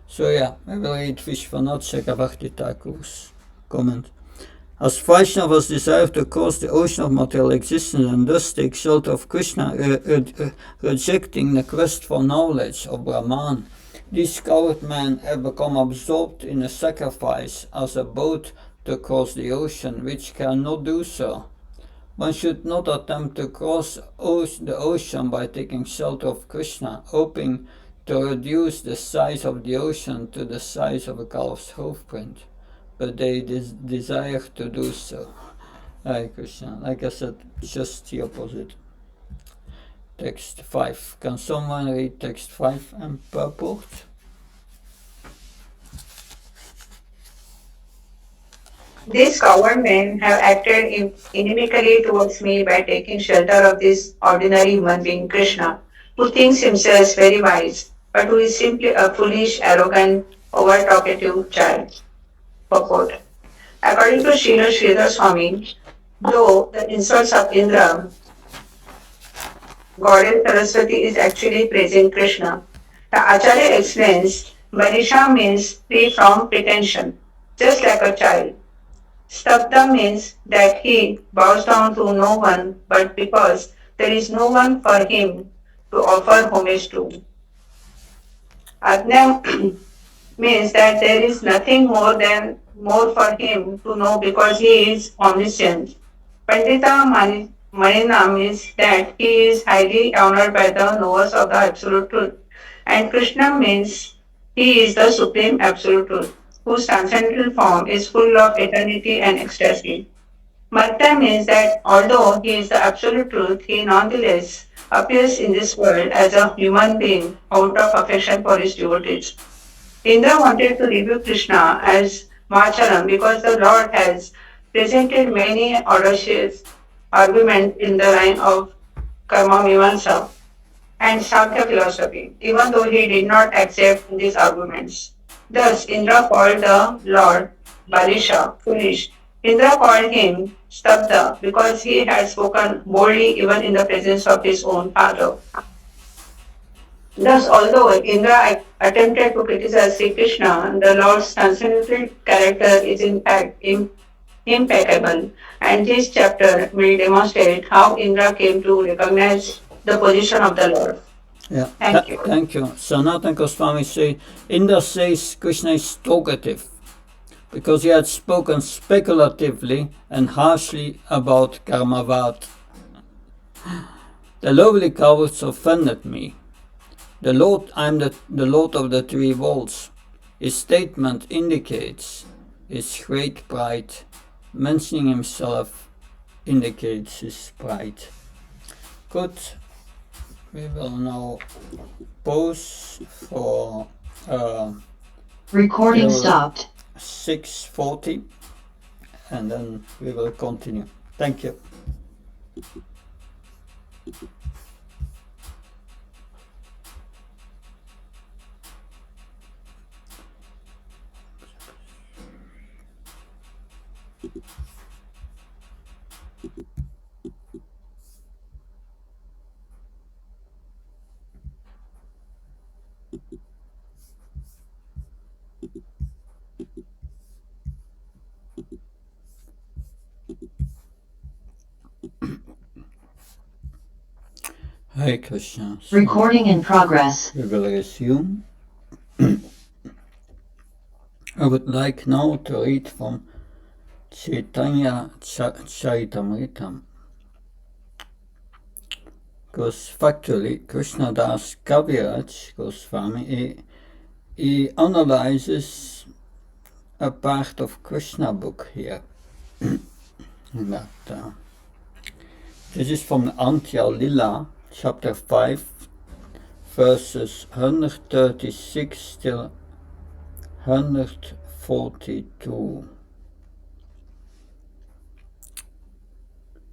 So yeah, I will read Vishwanath Chakravarti Thakur's comment. As Vaishnavas desire to cross the ocean of material existence and thus take shelter of Krishna, rejecting the quest for knowledge of Brahman, these coward men have become absorbed in a sacrifice as a boat to cross the ocean, which cannot do so. One should not attempt to cross the ocean by taking shelter of Krishna, hoping to reduce the size of the ocean to the size of a calf's hoofprint. But they desire to do so. Hare Krishna. Like I said, just the opposite. Text 5. Can someone read text 5 and purport? These coward men have acted inimically towards me by taking shelter of this ordinary human being, Krishna, who thinks himself very wise, but who is simply a foolish, arrogant, over-talkative child. Purport. According to Srila Sridhar Swami, though the insults of Indra, Goddess Saraswati is actually praising Krishna. The Acharya explains, Barisha means free from pretension, just like a child. Stabda means that he bows down to no one but because there is no one for him to offer homage to. Ajna means that there is nothing more for him to know because he is omniscient. Pandita Manina means that he is highly honored by the knowers of the Absolute Truth. And Krishna means he is the Supreme Absolute Truth, whose transcendental form is full of eternity and ecstasy. Martya means that although he is the Absolute Truth, he nonetheless appears in this world as a human being out of affection for his devotees. Indra wanted to rebuke Krishna as Macharam because the Lord has presented many audacious arguments in the line of Karma Mimamsa and Sankhya philosophy, even though he did not accept these arguments. Thus, Indra called the Lord Barisha, foolish. Indra called him Stabda because he had spoken boldly even in the presence of his own father. Thus, although Indra attempted to criticize Sri Krishna, the Lord's transcendental character is in fact impeccable, and this chapter will demonstrate how Indra came to recognize the position of the Lord. Yeah, Thank you. thank you. Sanatan Goswami say, Indra says Krishna is talkative because he had spoken speculatively and harshly about Karmavat. The lowly cowards offended me. The Lord, I am the Lord of the three worlds. His statement indicates his great pride. Mentioning himself indicates his pride. Good. We will now pause for Recording till stopped. 6:40 and then we will continue. Thank you. Hare Krishna. So Recording in progress. we will resume. I would like now to read from Chaitanya Charitamrita. Because factually, Krishnadas Kaviraj Goswami, he analyzes a part of Krishna book here. That, this is from Antya Lila, chapter 5, verses 136 till 142.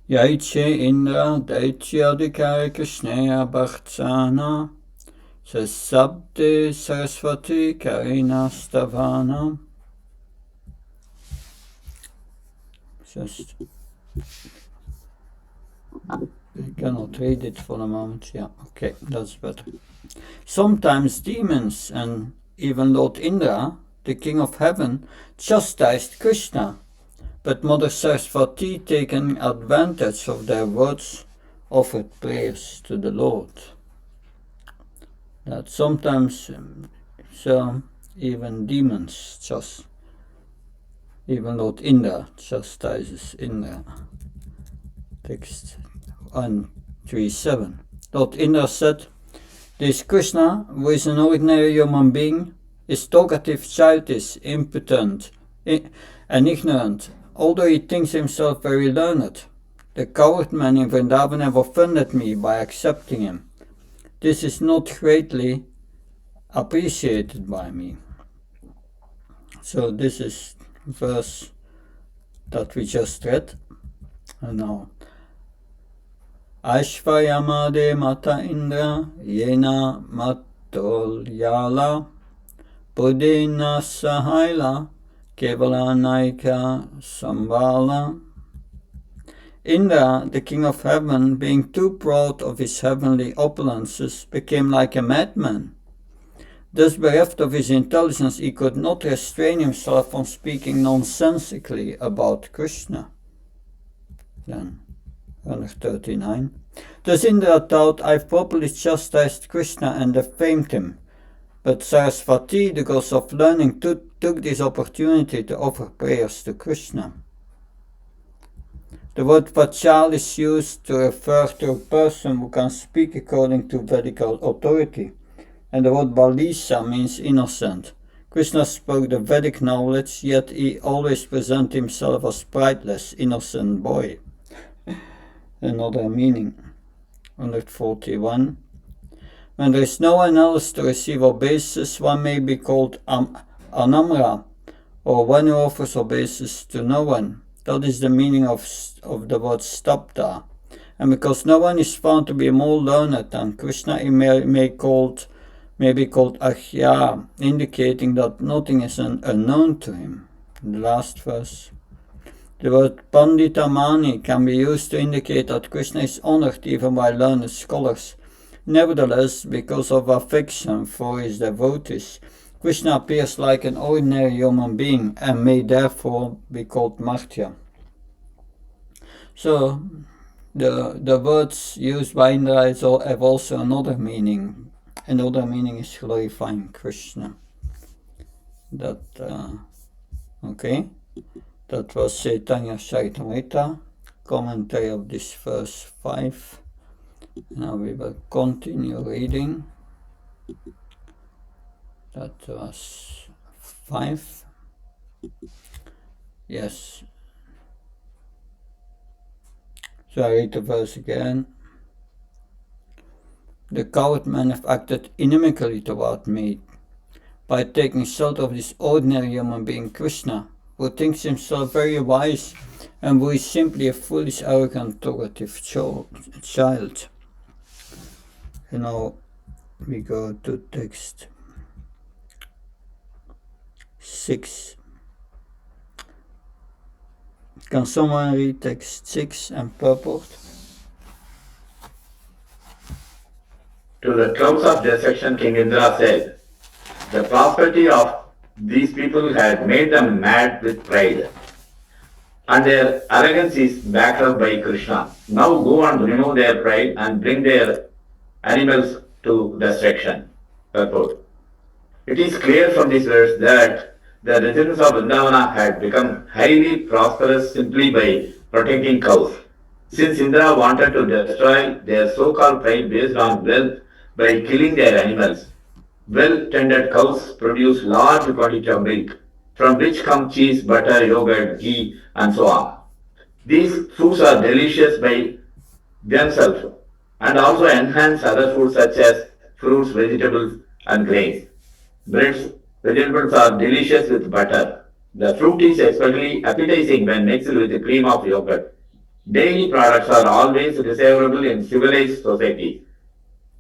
Yaiche Indra Daityadikari Krishneya Bhartsana Sasabde Saraswati Karina Stavana. Just I cannot read it for a moment. Yeah, okay, that's better. Sometimes demons and even Lord Indra, the king of heaven, chastised Krishna, but Mother Saraswati, taking advantage of their words, offered prayers to the Lord. That sometimes so even demons even Lord Indra chastises Indra. Text 137. Lord Indra said, this Krishna, who is an ordinary human being, is talkative, childish, impotent, and ignorant, although he thinks himself very learned. The coward men in Vrindavan have offended me by accepting him. This is not greatly appreciated by me. So this is verse that we just read. And now, Ashvayamade Mata Indra Yena Matol Yala Budena Sahaila Kevala Naika Sambala. Indra, the king of heaven, being too proud of his heavenly opulences, became like a madman. Thus bereft of his intelligence, he could not restrain himself from speaking nonsensically about Krishna. Then 139. Thus Indra thought, I've properly chastised Krishna and defamed him. But Saraswati, the goddess of learning, took this opportunity to offer prayers to Krishna. The word Vachal is used to refer to a person who can speak according to Vedic authority, and the word Balisa means innocent. Krishna spoke the Vedic knowledge, yet he always presented himself as prideless, innocent boy. Another meaning. 141. When there is no one else to receive obeisances, one may be called Anamra, or one who offers obeisances to no one. That is the meaning of the word Stapta. And because no one is found to be more learned than Krishna, he may be called Ahya, indicating that nothing is unknown to him. The last verse. The word Panditamani can be used to indicate that Krishna is honored even by learned scholars. Nevertheless, because of affection for his devotees, Krishna appears like an ordinary human being and may therefore be called Martya. So, the words used by Indra have also another meaning. Another meaning is glorifying Krishna. That okay. That was Chaitanya Charitamrita, commentary of this verse 5. Now we will continue reading. That was 5. Yes. So I read the verse again. The coward men have acted inimically toward me by taking shelter of this ordinary human being Krishna, who thinks himself very wise and who is simply a foolish, arrogant, talkative child. And now we go to text 6. Can someone read text 6 and purport? To the clouds of destruction, King Indra said, the prosperity of these people had made them mad with pride, and their arrogance is backed up by Krishna. Now go and remove their pride and bring their animals to destruction. Purport. It is clear from this verse that the residents of Vrindavana had become highly prosperous simply by protecting cows. Since Indra wanted to destroy their so-called pride based on wealth by killing their animals, well-tended cows produce large quantity of milk, from which come cheese, butter, yogurt, ghee, and so on. These foods are delicious by themselves and also enhance other foods such as fruits, vegetables, and grains. Breads, vegetables are delicious with butter. The fruit is especially appetizing when mixed with the cream of yogurt. Dairy products are always desirable in civilized society,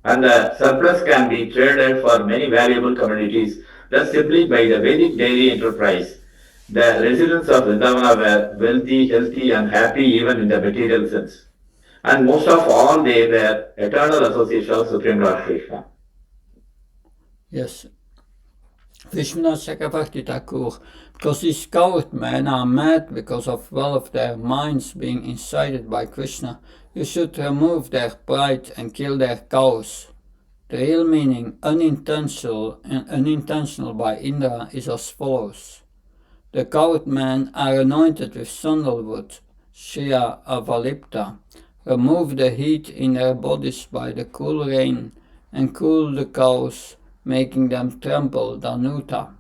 and the surplus can be traded for many valuable commodities. Thus, simply by the Vedic dairy enterprise, the residents of Vrindavana were wealthy, healthy, and happy even in the material sense. And most of all, they were eternal association of Supreme Lord Krishna. Yes. Vishwanath Chakravarti Thakur, because these coward men are mad because of their minds being incited by Krishna, you should remove their pride and kill their cows. The real meaning, unintentional by Indra, is as follows. The coward men are anointed with sandalwood, Shriya Avalipta, remove the heat in their bodies by the cool rain, and cool the cows, making them tremble Danuta.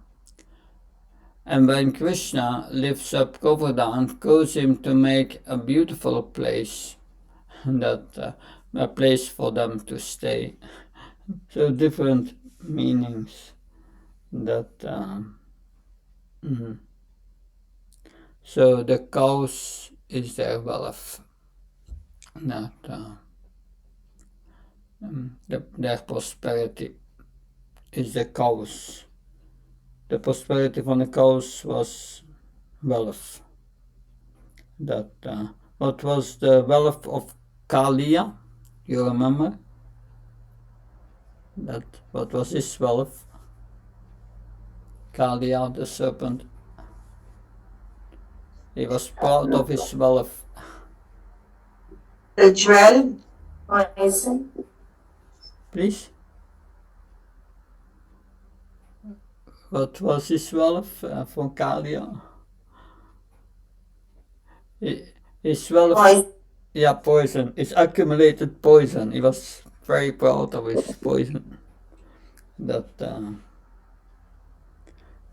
And when Krishna lifts up Govardhana, calls him to make a beautiful place, a place for them to stay. So different meanings that. So the cows is their wealth, not their prosperity is the cows. The prosperity from the cows was wealth. That what was the wealth of Kalia? You remember? That what was his wealth? Kalia, the serpent. He was proud of his wealth. The jewel. Poison. Please. What was his wealth from Kalia? His wealth. Poison. Yeah, poison. His accumulated poison. He was very proud of his poison. That.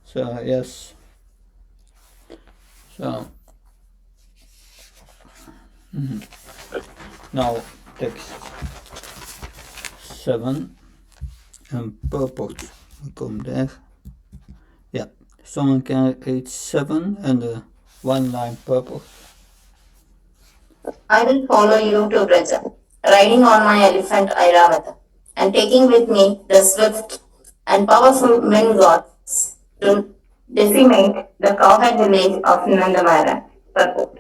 So yes. So. Now text 7 and purport. We come there. Yeah, someone can read 7 and the one line purport. I will follow you to Braja, riding on my elephant Airavata, and taking with me the swift and powerful men gods to decimate the cowherd village of Nandamara. Purport.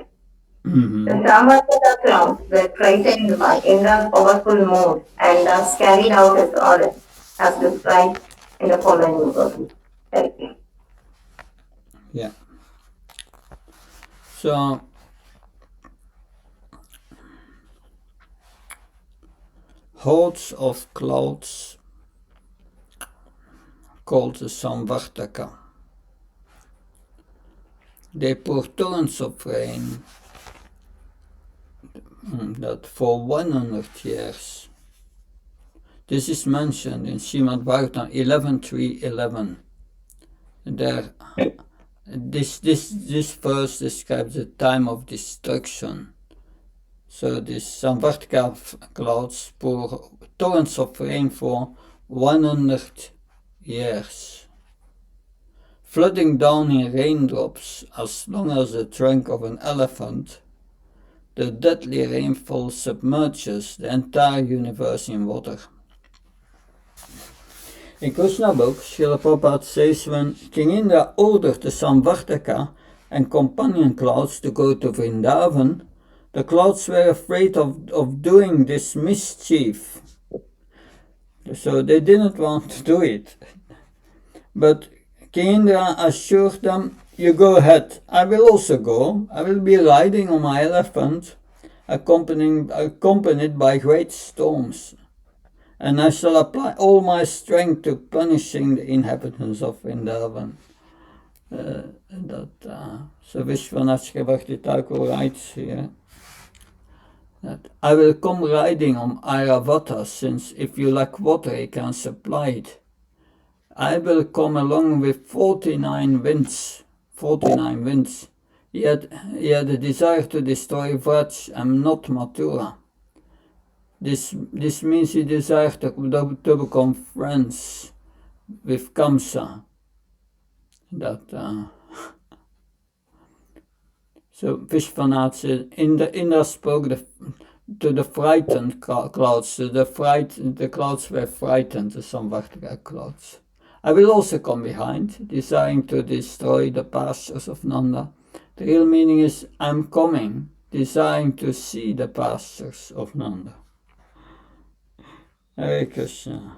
The Brahmata clowns were frightened by Indra's powerful mood and thus carried out his order, as described in the following verse. Yeah. So hordes of clouds called the Samvartaka. They pour torrents of rain that for 100 years. This is mentioned in Srimad Bhagavatam 11.3.11. There, this verse describes the time of destruction. So these Samvartaka clouds pour torrents of rain for 100 years, flooding down in raindrops as long as the trunk of an elephant. The deadly rainfall submerges the entire universe in water. In Krishna book, Srila Prabhupada says when King Indra ordered the Samvartaka and companion clouds to go to Vrindavan, the clouds were afraid of doing this mischief. So they didn't want to do it. But King Indra assured them, you go ahead, I will also go. I will be riding on my elephant, accompanied by great storms. And I shall apply all my strength to punishing the inhabitants of Vrindavan. So Vishwanath Chakravarti Thakur writes here that I will come riding on Airavata, since if you lack water, he can supply it. I will come along with 49 winds. He had a desire to destroy Vraj and not Mathura. This means he desired to become friends with Kamsa. So Vishwanath said, Indra spoke to the frightened clouds. So the clouds were frightened, the Samvartaka clouds. I will also come behind, desiring to destroy the pastures of Nanda. The real meaning is, I'm coming, desiring to see the pastures of Nanda. Hare Krishna.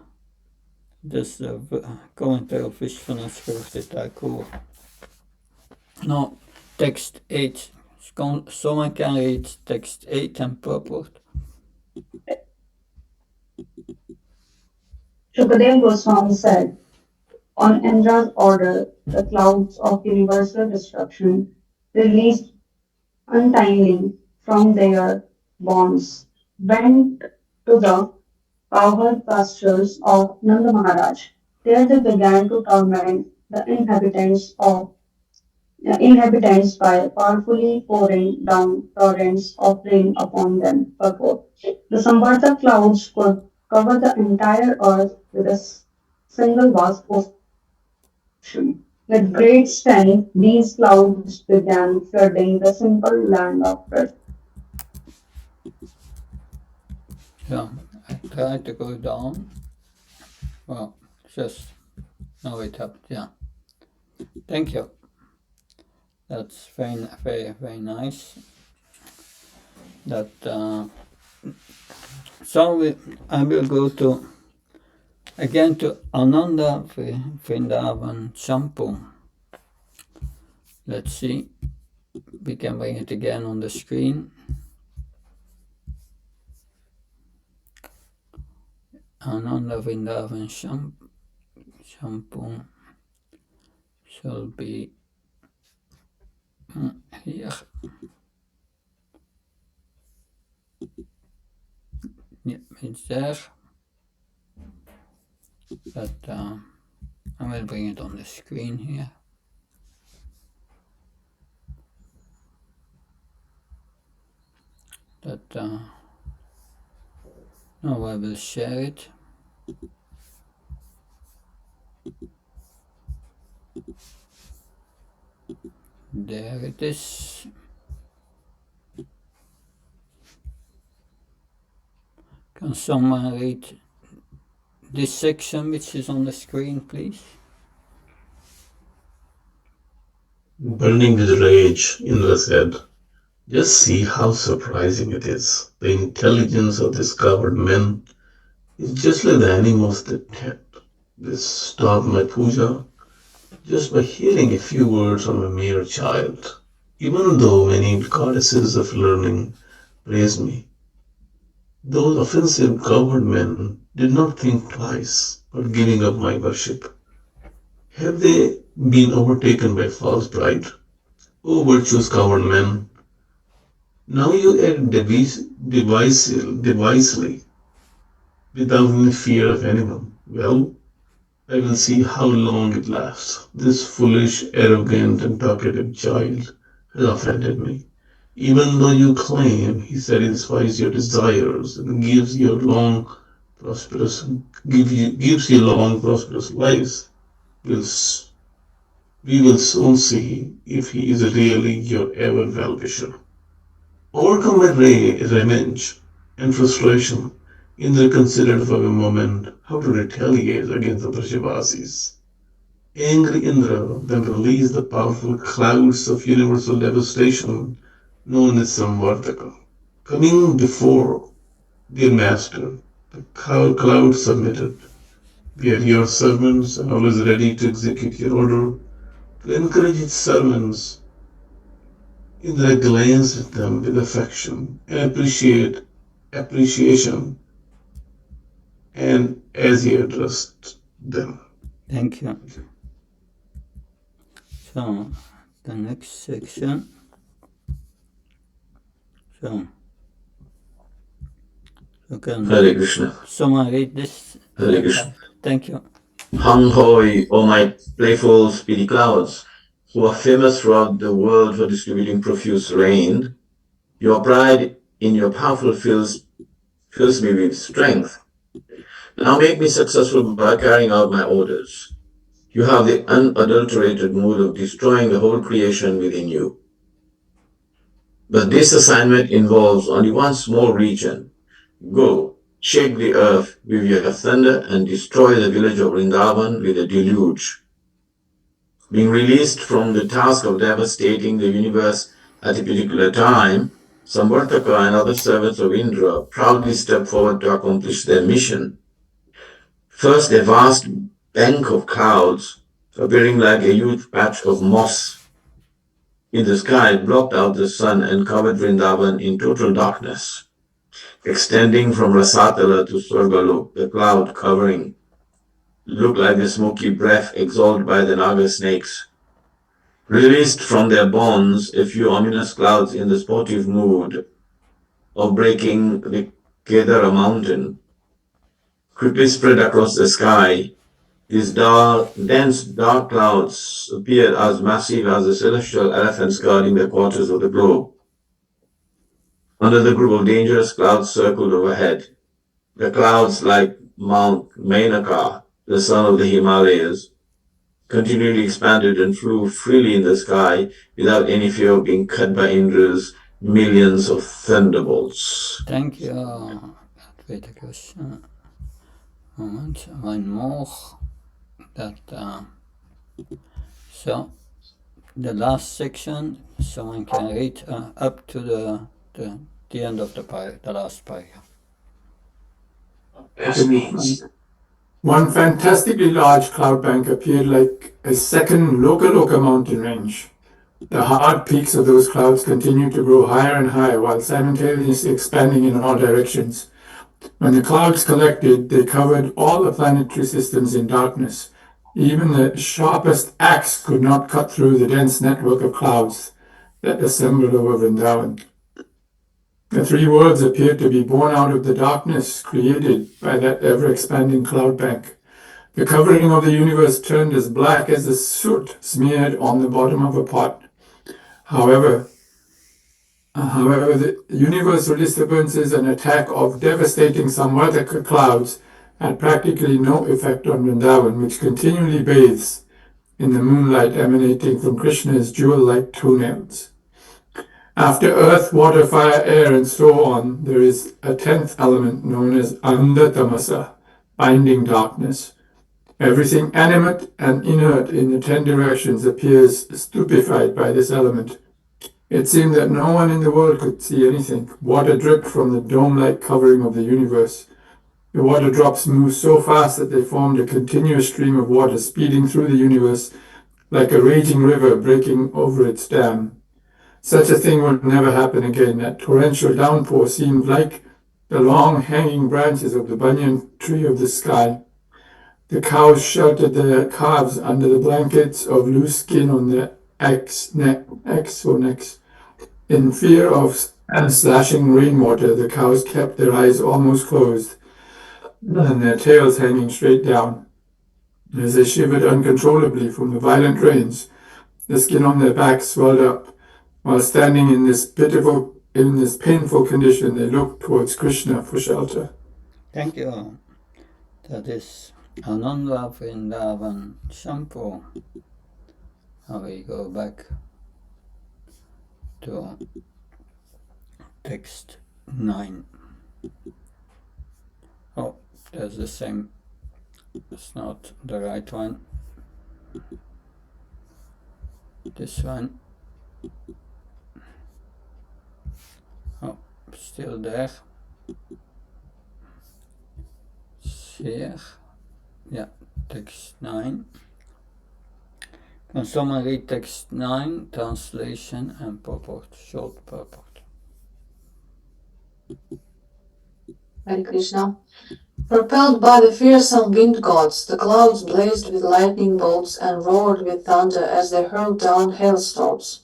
This is the commentary of Vishwanath Chakravarti Thakur. Now, text 8. Someone can read text 8 and purport. Shukadev Goswami said, on Indra's order, the clouds of universal destruction released untimely from their bonds went to the cowherd pastures of Nanda Maharaj. There they began to torment the inhabitants by powerfully pouring down torrents of rain upon them. Purport. The Samvarta clouds could cover the entire earth with a single vast ocean. With great strength, these clouds began flooding the simple land of Braj. Yeah, I tried to go down. Well, just now it happened. Yeah. Thank you. That's very, very, very nice. That I will go to again to Ananda Vrindavan Champu. Let's see. We can bring it again on the screen. Ananda Vrindavan Champu shall be here. Yeah, it's there. But I will bring it on the screen here. That now I will share it. There it is. Can someone read this section which is on the screen, please? Burning with rage, Indra said, just see how surprising it is. The intelligence of these coward men is just like the animals that had. They stop my puja just by hearing a few words from a mere child. Even though many goddesses of learning praise me, Those offensive cowherd men did not think twice about giving up my worship. Have they been overtaken by false pride? O virtuous cowherd men, now you act devisely, without any fear of anyone. Well, I will see how long it lasts. This foolish, arrogant, and talkative child has offended me. Even though you claim he satisfies your desires and prosperous, gives you long, prosperous lives, we'll, we will soon see if he is really your ever well-wisher. Overcome by revenge and frustration, Indra considered for a moment how to retaliate against the Brajavasis. Angry Indra then released the powerful clouds of universal devastation known as Samvartaka. Coming before their master, the cloud submitted. We are your servants and always ready to execute your order. To encourage its servants, Indra glanced at them with affection and appreciation, and as he addressed them. Thank you. So, the next section. So, you can Hare Krishna. someone read this. Hare Krishna. Thank you. Hung hoy, O my playful speedy clouds, who are famous throughout the world for distributing profuse rain, your pride in your powerful fills me with strength. Now make me successful by carrying out my orders. You have the unadulterated mood of destroying the whole creation within you. But this assignment involves only one small region. Go, shake the earth with your thunder and destroy the village of Vrindavan with a deluge. Being released from the task of devastating the universe at a particular time, Samvartaka and other servants of Indra proudly stepped forward to accomplish their mission. First, a vast bank of clouds, appearing like a huge patch of moss in the sky, blocked out the sun and covered Vrindavan in total darkness. Extending from Rasatala to Swargalok, the cloud covering looked like the smoky breath exhaled by the Naga snakes. Released from their bonds, a few ominous clouds in the sportive mood of breaking the Kedara mountain quickly spread across the sky. These dense dark clouds appeared as massive as the celestial elephants guarding the quarters of the globe. Under the group of dangerous clouds circled overhead. The clouds, like Mount Menaka, the son of the Himalayas, continually expanded and flew freely in the sky without any fear of being cut by Indra's millions of thunderbolts. Thank you. Wait a question. Moment, one more. So, the last section, someone can read up to the end of the last paragraph. This means one fantastically large cloud bank appeared like a second Loka mountain range. The hard peaks of those clouds continued to grow higher and higher while simultaneously expanding in all directions. When the clouds collected, they covered all the planetary systems in darkness. Even the sharpest axe could not cut through the dense network of clouds that assembled over Vrindavan. The three worlds appeared to be born out of the darkness created by that ever-expanding cloud bank. The covering of the universe turned as black as the soot smeared on the bottom of a pot. However, the universal disturbances and attack of devastating Samvartaka clouds had practically no effect on Vrindavan, which continually bathes in the moonlight emanating from Krishna's jewel-like toenails. After earth, water, fire, air, and so on, there is a 10th element known as Andatamasa, binding darkness. Everything animate and inert in the 10 directions appears stupefied by this element. It seemed that no one in the world could see anything. Water dripped from the dome-like covering of the universe. The water drops moved so fast that they formed a continuous stream of water speeding through the universe like a raging river breaking over its dam. Such a thing would never happen again. That torrential downpour seemed like the long hanging branches of the banyan tree of the sky. The cows sheltered their calves under the blankets of loose skin on their necks. In fear of slashing rainwater, the cows kept their eyes almost closed and their tails hanging straight down. As they shivered uncontrollably from the violent rains, the skin on their backs swelled up. While standing in this painful condition, they looked towards Krishna for shelter. Thank you. That is Ananda Vrindavan Shampoo. Now we go back to text 9. Oh, that's the same. It's not the right one. This one. Oh, still there. Here. Yeah, text 9. Can someone read text 9, translation and purport, short purport? Hare Krishna. Propelled by the fearsome wind gods, the clouds blazed with lightning bolts and roared with thunder as they hurled down hailstones.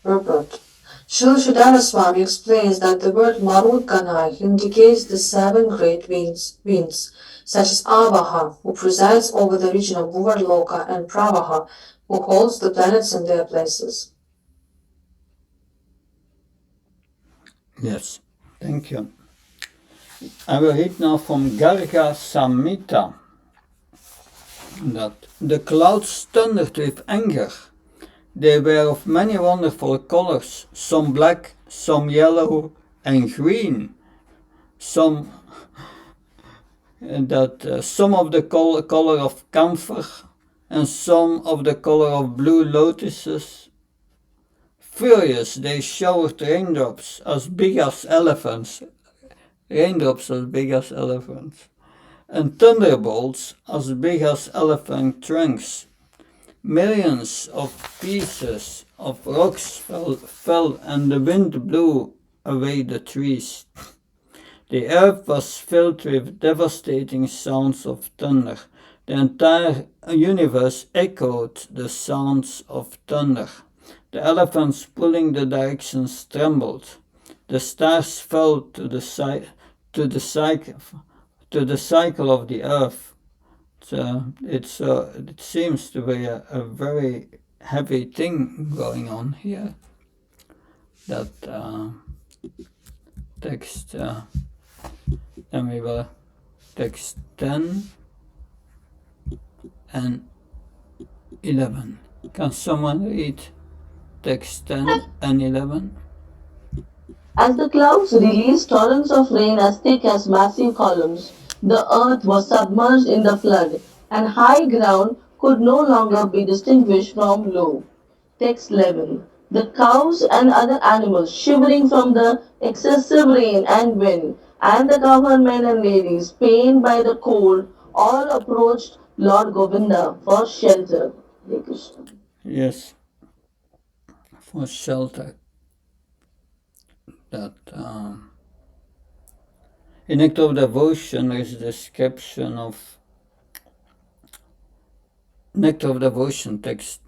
Purport. Srila Sridhara Swami explains that the word Marudganai indicates the 7 great winds, such as Avaha, who presides over the region of Bhuvarloka, and Pravaha, who holds the planets in their places. Yes, thank you. I will read now from Garga Samhita that the clouds thundered with anger. They were of many wonderful colors, some black, some yellow and green, some of the color of camphor and some of the color of blue lotuses. Furious, they showered raindrops as big as elephants, and thunderbolts as big as elephant trunks. Millions of pieces of rocks fell and the wind blew away the trees. The earth was filled with devastating sounds of thunder. The entire universe echoed the sounds of thunder. The elephants pulling the directions trembled. The stars fell to the cycle of the earth. It seems to be a very heavy thing going on here. That text, then we will text 10 and 11. Can someone read text 10 and 11? As the clouds released torrents of rain as thick as massive columns, the earth was submerged in the flood, and high ground could no longer be distinguished from low. Text 11. The cows and other animals, shivering from the excessive rain and wind, and the cowherd men and ladies, pained by the cold, all approached Lord Govinda for shelter. Hare Krishna. Yes, for shelter. That in Nectar of Devotion there is a description of Nectar of Devotion text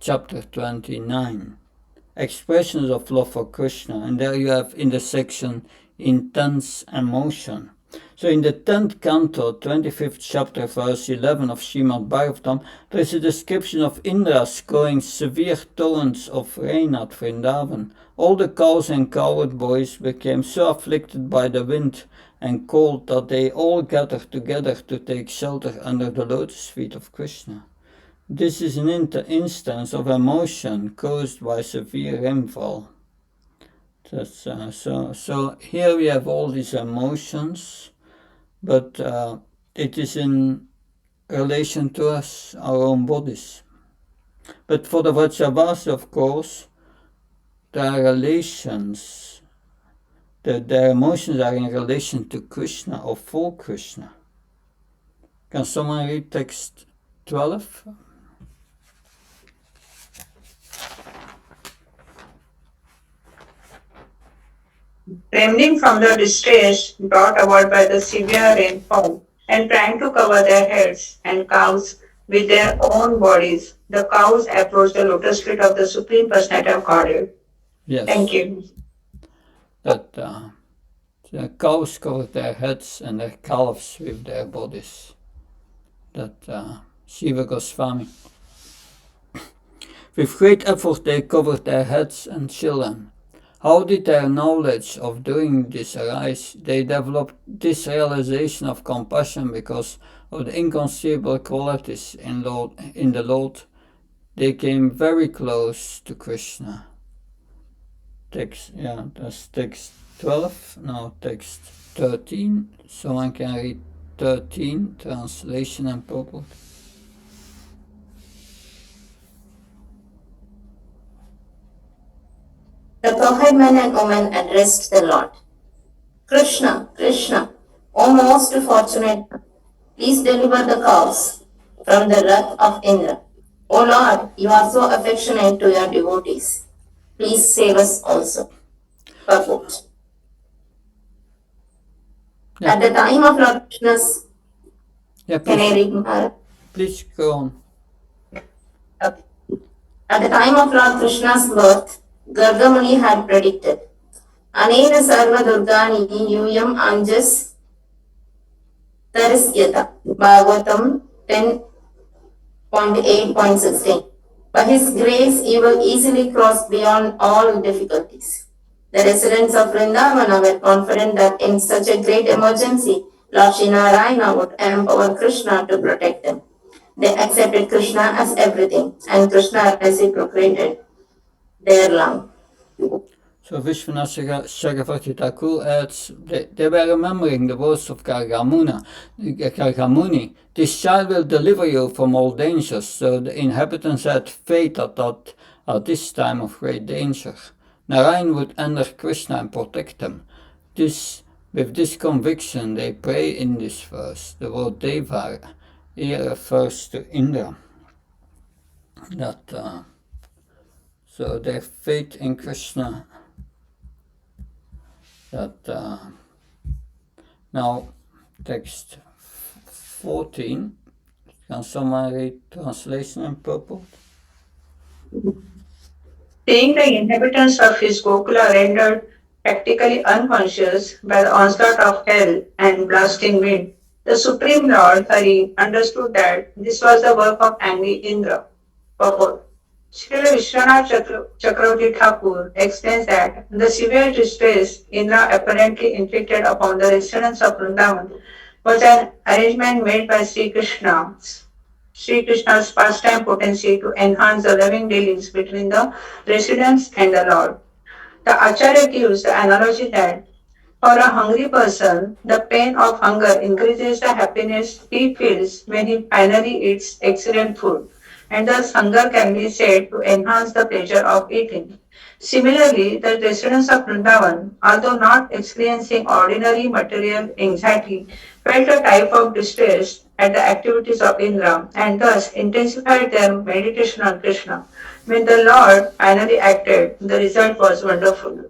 chapter 29, expressions of love for Krishna, and there you have in the section intense emotion. So in the 10th canto, 25th chapter, verse 11 of Srimad Bhagavatam, there is a description of Indra scoring severe torrents of rain at Vrindavan. All the cows and cowherd boys became so afflicted by the wind and cold that they all gathered together to take shelter under the lotus feet of Krishna. This is an instance of emotion caused by severe rainfall. That's, so here we have all these emotions, but it is in relation to us, our own bodies. But for the Vrajavasi, of course, their relations, their emotions are in relation to Krishna or for Krishna. Can someone read text 12? Trembling from the distress brought about by the severe rainfall and trying to cover their heads and cows with their own bodies, the cows approached the lotus feet of the Supreme Personality of Godhead. Thank Yes, you. that the cows covered their heads and their calves with their bodies. That Shiva Goswami. With great effort they covered their heads and children. How did their knowledge of doing this arise? They developed this realization of compassion because of the inconceivable qualities in the Lord. They came very close to Krishna. That's text 12. Now text 13. Someone can read 13, translation and purport. The cowherd man and woman addressed the Lord. Krishna, Krishna, O most fortunate, please deliver the cows from the wrath of Indra. O Lord, you are so affectionate to your devotees. Please save us also. Purport. Yeah. At the time of Lord Krishna's, Yeah, can I please. read Maharaj? Please go on. Okay. At the time of Lord Krishna's birth, Garga Muni had predicted, Anena Sarva Durgani Yuyam Anjas Tarisyata. Bhagavatam 10.8.16. By his grace, he will easily cross beyond all difficulties. The residents of Vrindavana were confident that in such a great emergency, Lord Srinarayana would empower Krishna to protect them. They accepted Krishna as everything, and Krishna reciprocated their love. So Vishwanath Chakravarti Thakur adds, they were remembering the words of Gargamuni. This child will deliver you from all dangers. So the inhabitants had faith at this time of great danger, Narayan would enter Krishna and protect them. With this conviction, they pray in this verse. The word Deva here refers to Indra. So their faith in Krishna. Now, text 14. Can someone read translation and purport? Seeing the inhabitants of his Gokula rendered practically unconscious by the onslaught of hell and blasting wind, the Supreme Lord Hari understood that this was the work of angry Indra. Purport. Srila Vishwanath Chakravarti Thakur explains that the severe distress Indra apparently inflicted upon the residents of Vrindavan was an arrangement made by Sri Krishna's pastime potency to enhance the loving dealings between the residents and the Lord. The Acharya gives the analogy that for a hungry person, the pain of hunger increases the happiness he feels when he finally eats excellent food, and thus hunger can be said to enhance the pleasure of eating. Similarly, the residents of Vrindavan, although not experiencing ordinary material anxiety, felt a type of distress at the activities of Indra and thus intensified their meditation on Krishna. When the Lord finally acted, the result was wonderful.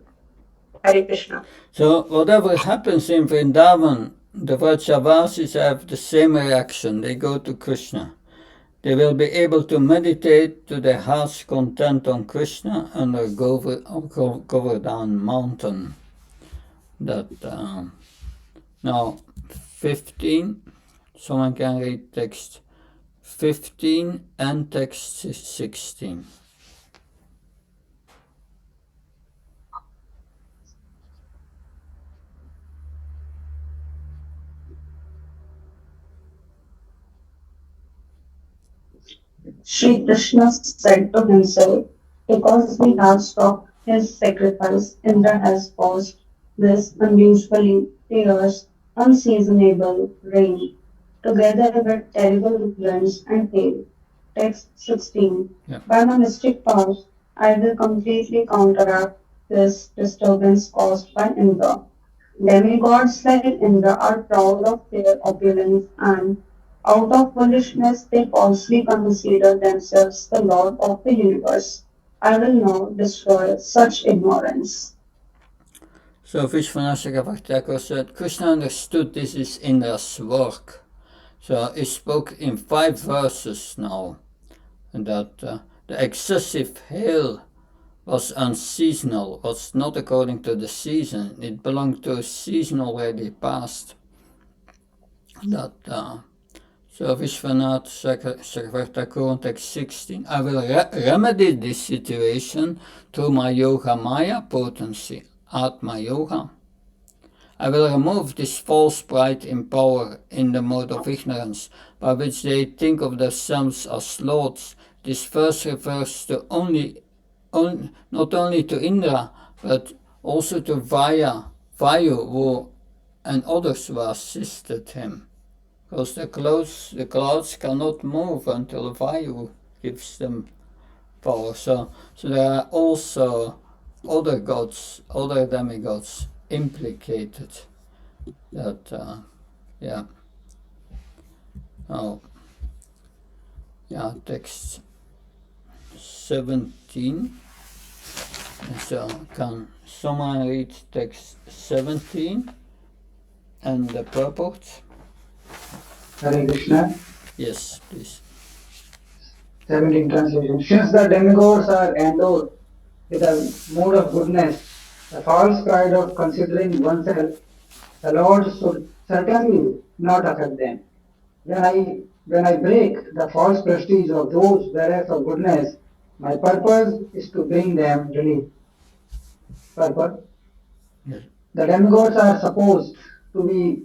Hare Krishna. So whatever happens in Vrindavan, the Vrajavasis have the same reaction. They go to Krishna. They will be able to meditate to their heart's content on Krishna under Govardhana mountain. Now 15. Someone can read text 15 and text 16. Sri Krishna said to himself, because we have stopped his sacrifice, Indra has caused this unusually fierce, unseasonable rain, together with terrible winds and hail. Text 16. Yeah. By my mystic powers, I will completely counteract this disturbance caused by Indra. Demigods like Indra are proud of their opulence and out of foolishness they falsely consider themselves the Lord of the universe. I will now destroy such ignorance. So Vishwanatha Thakur said, Krishna understood this is Indra's work. So he spoke in 5 verses now that the excessive hail was unseasonal, was not according to the season. It belonged to a season already past. That so Vishwanath Chakravarti on text 16. I will remedy this situation through my yoga maya potency, Atma Yoga. I will remove this false pride in power in the mode of ignorance, by which they think of themselves as lords. This verse refers to not only to Indra, but also to VIHE, and others who assisted him. Because the clouds cannot move until VIHE gives them power. So there are also other gods, other demigods implicated. That text 17. So can someone read text 17 and the purport? Hare Krishna. Yes, please. 17 translation. Since the demigods are endowed with a mood of goodness, the false pride of considering oneself, the Lord should certainly not affect them. When I break the false prestige of those bearers of goodness, my purpose is to bring them relief. Purpose. Yes. The demigods are supposed to be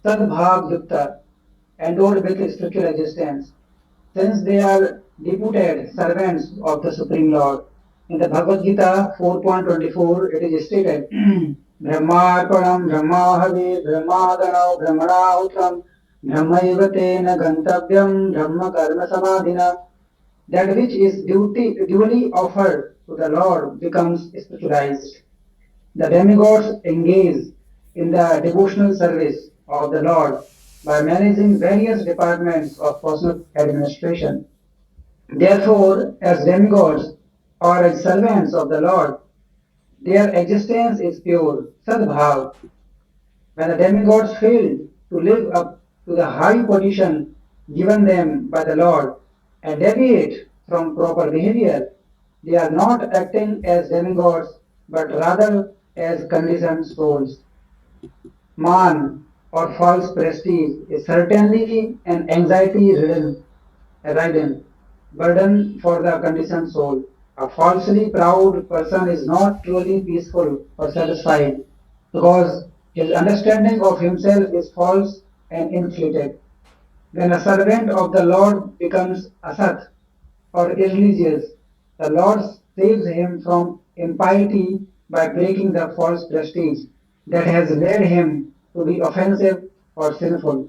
Sadbhav Yukta, endowed with spiritual existence, since they are deputed servants of the Supreme Lord. In the Bhagavad Gita 4.24, it is stated, Brahmarpanam Brahmahave Brahmadanao Brahmanahutram Brahmaiva tena gantavyam Brahma karma samadhina. That which is duly offered to the Lord becomes spiritualized. The demigods engage in the devotional service of the Lord by managing various departments of personal administration. Therefore, as demigods or as servants of the Lord, their existence is pure, sadbhav. When the demigods fail to live up to the high position given them by the Lord and deviate from proper behavior, they are not acting as demigods but rather as conditioned souls. Man or false prestige is certainly an anxiety ridden burden for the conditioned soul. A falsely proud person is not truly peaceful or satisfied because his understanding of himself is false and inflated. When a servant of the Lord becomes asat or irreligious, the Lord saves him from impiety by breaking the false prestige that has led him to be offensive or sinful.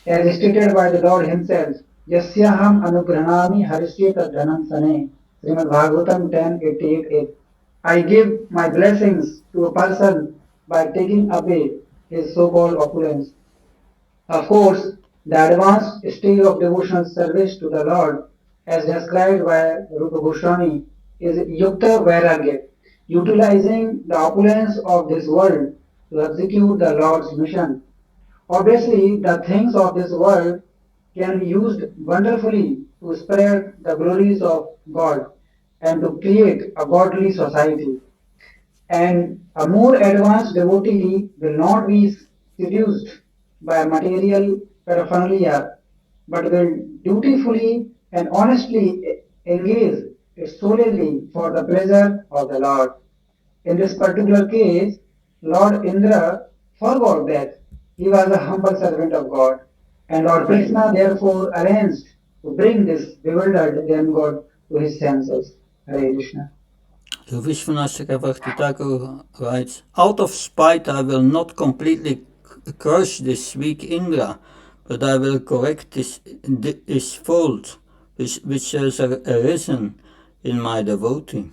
As stated by the Lord Himself, Yasyaham Anugranami Harishyeta Dhanam Sane, Srimad Bhagavatam 10:88. I give my blessings to a person by taking away his so-called opulence. Of course, the advanced stage of devotional service to the Lord, as described by Rupa Goswami, is Yukta Vairagya, utilizing the opulence of this world to execute the Lord's mission. Obviously, the things of this world can be used wonderfully to spread the glories of God and to create a godly society. And a more advanced devotee will not be seduced by material paraphernalia, but will dutifully and honestly engage solely for the pleasure of the Lord. In this particular case, Lord Indra forgot that he was a humble servant of God, and Lord Krishna therefore arranged to bring this bewildered demigod to his senses. Hare Krishna. So Vishwanath Thakur writes, out of spite I will not completely crush this weak Indra, but I will correct his fault, which has arisen in my devotee.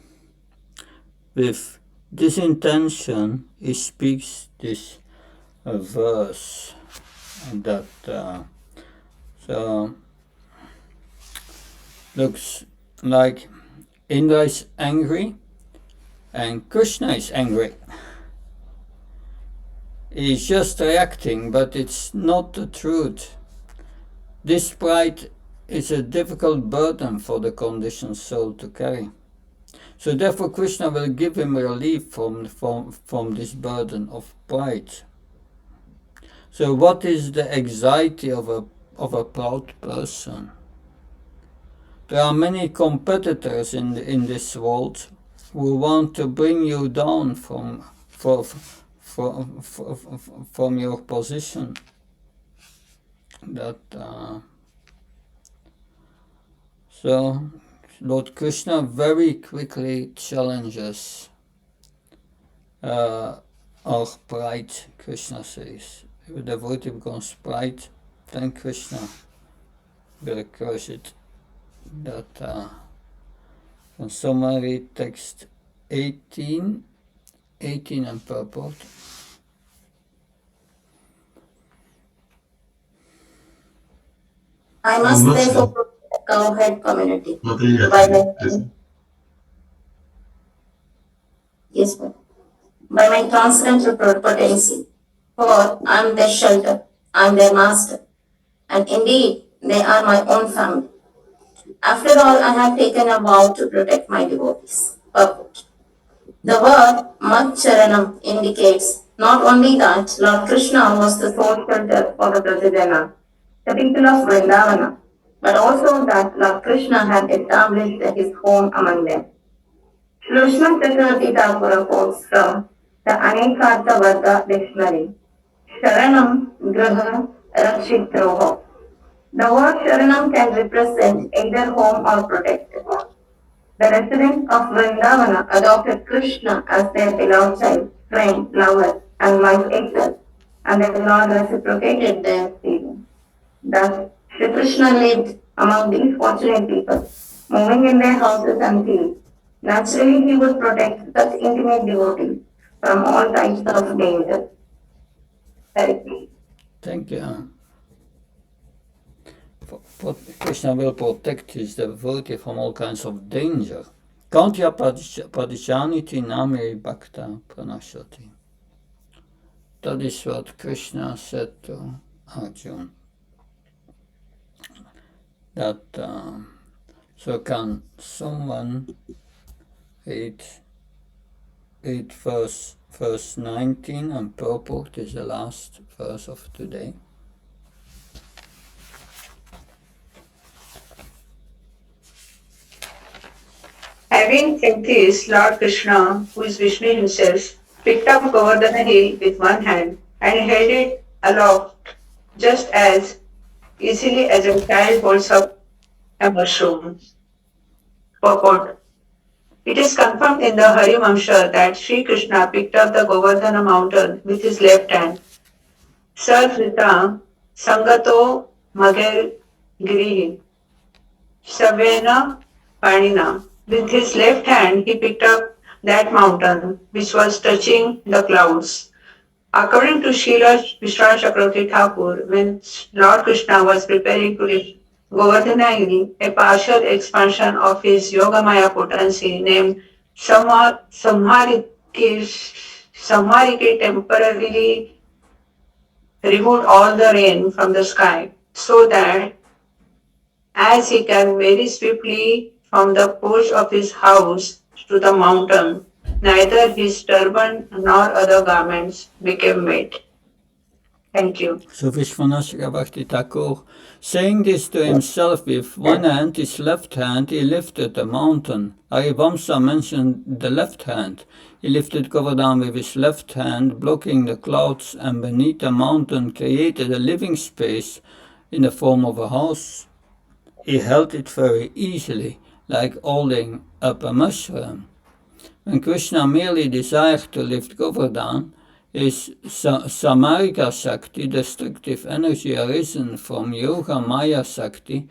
With this intention, he speaks this verse that so looks like Indra is angry and Krishna is angry. He's just reacting, but it's not the truth. This pride is a difficult burden for the conditioned soul to carry. So therefore Krishna will give him relief from this burden of pride. So what is the anxiety of a proud person? There are many competitors in this world who want to bring you down from your position. So Lord Krishna very quickly challenges our pride. Krishna says, if the devotee becomes pride, then Krishna will crush it. From summary text 18 and purport. I must therefore protect the cowherd community by my transcendental potency. For I am their shelter, I am their master, and indeed they are my own family. After all, I have taken a vow to protect my devotees. Purport. The word Madcharanam indicates not only that Lord Krishna was the sole shelter for the Pratijana, the people of Vrindavana, but also that Lord Krishna had established his home among them. Krishna Chakravarti Thakura quotes from the Anekartha Varga dictionary, Sharanam Graha Rakshitroho. The word Sharanam can represent either home or protector. The residents of Vrindavana adopted Krishna as their beloved child, friend, lover, and life itself, and the Lord reciprocated their feelings. Thus, Sri Krishna lived among these fortunate people, moving in their houses and fields. Naturally, he would protect such intimate devotees from all types of danger. Thank you. Krishna will protect his devotee from all kinds of danger. Kantya padishaniti nami bhakta pranashati. That is what Krishna said to Arjuna. That so can someone read verse 19 and purport is the last verse of today. Having said this, Lord Krishna, who is Vishnu himself, picked up Govardhana hill with one hand and held it aloft just as easily as a child holds up a mushroom. Purport. It is confirmed in the Harimamsha that Sri Krishna picked up the Govardhana mountain with his left hand. Sarvrita Sangato Mager Girihi Savena Panina. With his left hand, he picked up that mountain, which was touching the clouds. According to Srila Vishnu Chakravarti Thakur, when Lord Krishna was preparing to lift Govardhana hill, a partial expansion of his Yogamaya potency named Samharike temporarily removed all the rain from the sky, so that as he came very swiftly from the porch of his house to the mountain, neither his turban nor other garments became wet. Thank you. So Vishwanath Chakravarti Thakur, saying this to himself with one hand, his left hand, he lifted the mountain. Harivamsa mentioned the left hand. He lifted Govardhana with his left hand, blocking the clouds, and beneath the mountain created a living space in the form of a house. He held it very easily, like holding up a mushroom. When Krishna merely desired to lift Govardhana, his Samarika Shakti, destructive energy arisen from Yoga Maya Shakti,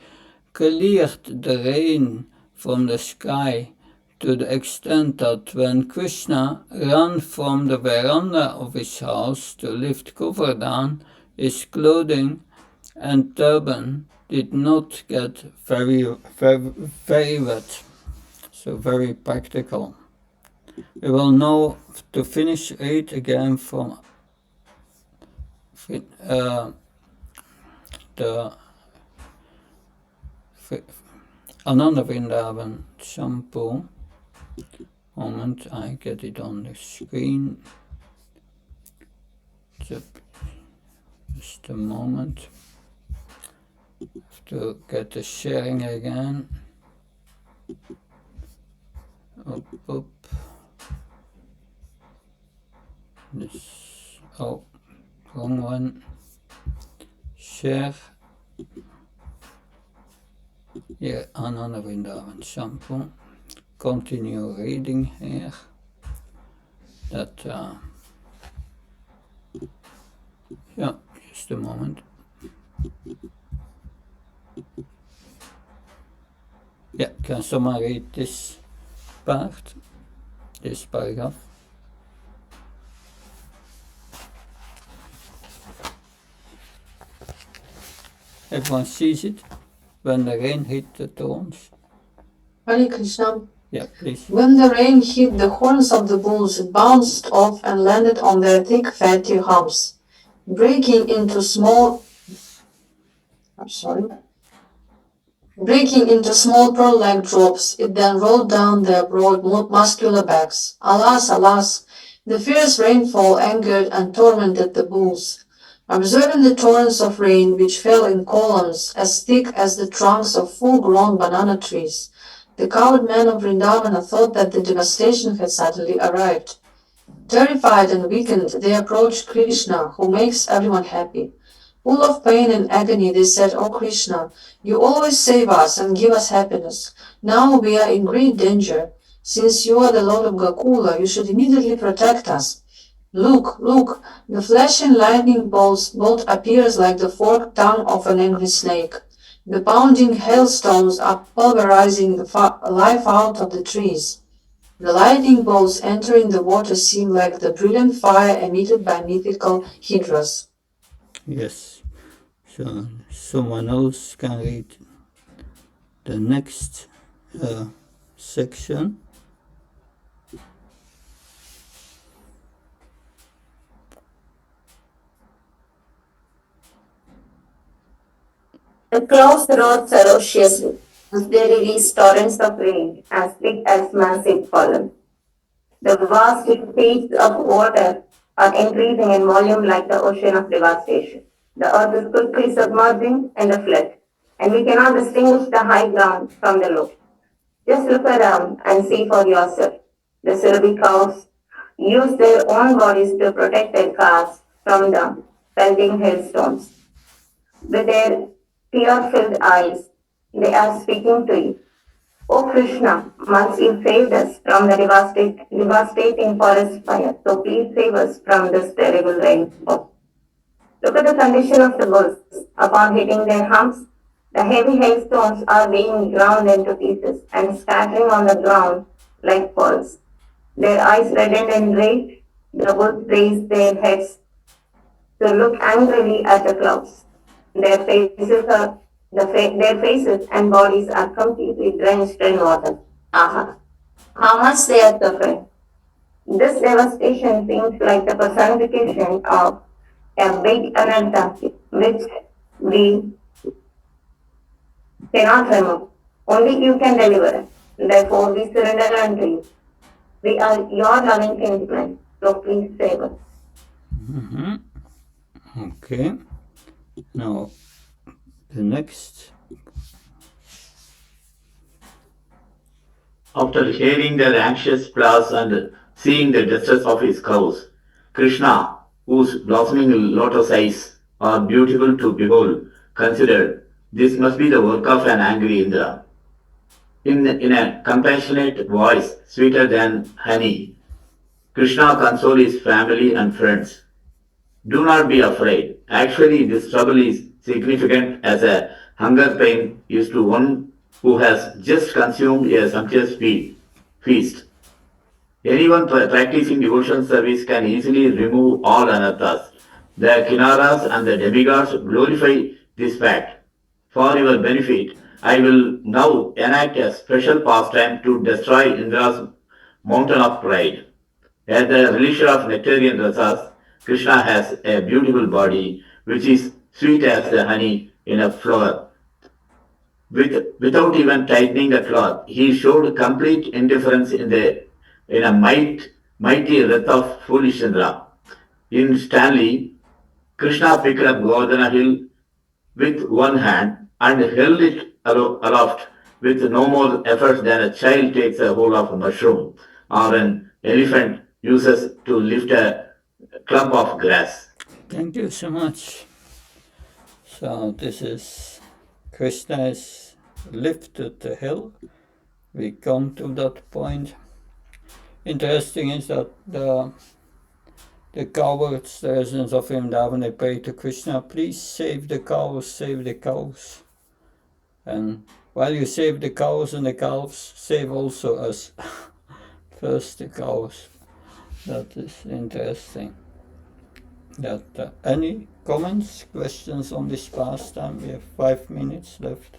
cleared the rain from the sky to the extent that when Krishna ran from the veranda of his house to lift Govardhana, his clothing and turban did not get very wet. So very practical. We will now to finish read again from the Ananda Vrindavan shampoo. Moment, I get it on the screen. Just a moment. Have to get the sharing again. Up. This. Oh, wrong one. Share. Here, Ananda Vrindavan shampoo. Continue reading here. That. Yeah, just a moment. Yeah, can someone read this part? This paragraph? Everyone sees it when the rain hit the thorns? Hare Krishna. Yeah, please. When the rain hit the horns of the bulls, it bounced off and landed on their thick, fatty humps, breaking into small pearl-like drops. It then rolled down their broad, muscular backs. Alas, alas! The fierce rainfall angered and tormented the bulls. Observing the torrents of rain which fell in columns as thick as the trunks of full-grown banana trees, the cowed men of Vrindavana thought that the devastation had suddenly arrived. Terrified and weakened, they approached Krishna, who makes everyone happy. Full of pain and agony, they said, "O Krishna, you always save us and give us happiness. Now we are in great danger. Since you are the Lord of Gokula, you should immediately protect us. Look, look, the flashing lightning bolt appears like the forked tongue of an angry snake. The pounding hailstones are pulverizing the life out of the trees. The lightning bolts entering the water seem like the brilliant fire emitted by mythical hydras." Yes. So someone else can read the next section. The clouds roared ferociously as they released torrents of rain as thick as massive columns. The vast sheets of water are increasing in volume like the ocean of devastation. The earth is quickly submerging in the flood, and we cannot distinguish the high ground from the low. Just look around and see for yourself. The Surabhi cows use their own bodies to protect their calves from the pelting hailstones. With their tear-filled eyes, they are speaking to you. "O Krishna, once you saved us from the devastating forest fire, so please save us from this terrible rainfall." Look at the condition of the bulls. Upon hitting their humps, the heavy hailstones are being ground into pieces and scattering on the ground like pearls. Their eyes reddened in rage, the bulls raised their heads to look angrily at the clouds. Their faces and bodies are completely drenched in water. Aha! How much they are suffering. This devastation seems like the personification of a big anartha which we cannot remove. Only you can deliver us. Therefore, we surrender unto you. We are your loving kinsmen, so please save us. Okay. Now, the next. After hearing their anxious pleas and seeing the distress of his cows, Krishna, whose blossoming lotus eyes are beautiful to behold, considered this must be the work of an angry Indra. In a compassionate voice, sweeter than honey, Krishna consoled his family and friends. "Do not be afraid. Actually, this trouble is significant as a hunger pain is to one who has just consumed a sumptuous feast. Anyone practicing devotion service can easily remove all anarthas. The kinnaras and the demigods glorify this fact. For your benefit, I will now enact a special pastime to destroy Indra's mountain of pride. At the release of nectarian rasas, Krishna has a beautiful body which is sweet as the honey in a flower. Without even tightening the cloth, he showed complete indifference in a mighty wrath of foolish Indra. In Stanley, Krishna picked up Govardhana hill with one hand and held it aloft with no more effort than a child takes a hold of a mushroom or an elephant uses to lift a clump of grass. Thank you so much. So this is Krishna is lifted the hill. We come to that point. Interesting is that the cowards, the residents of Vrindavan, they pray to Krishna, please save the cows, save the cows. And while you save the cows and the calves, save also us. First the cows. That is interesting. Any comments, questions on this pastime? We have 5 minutes left.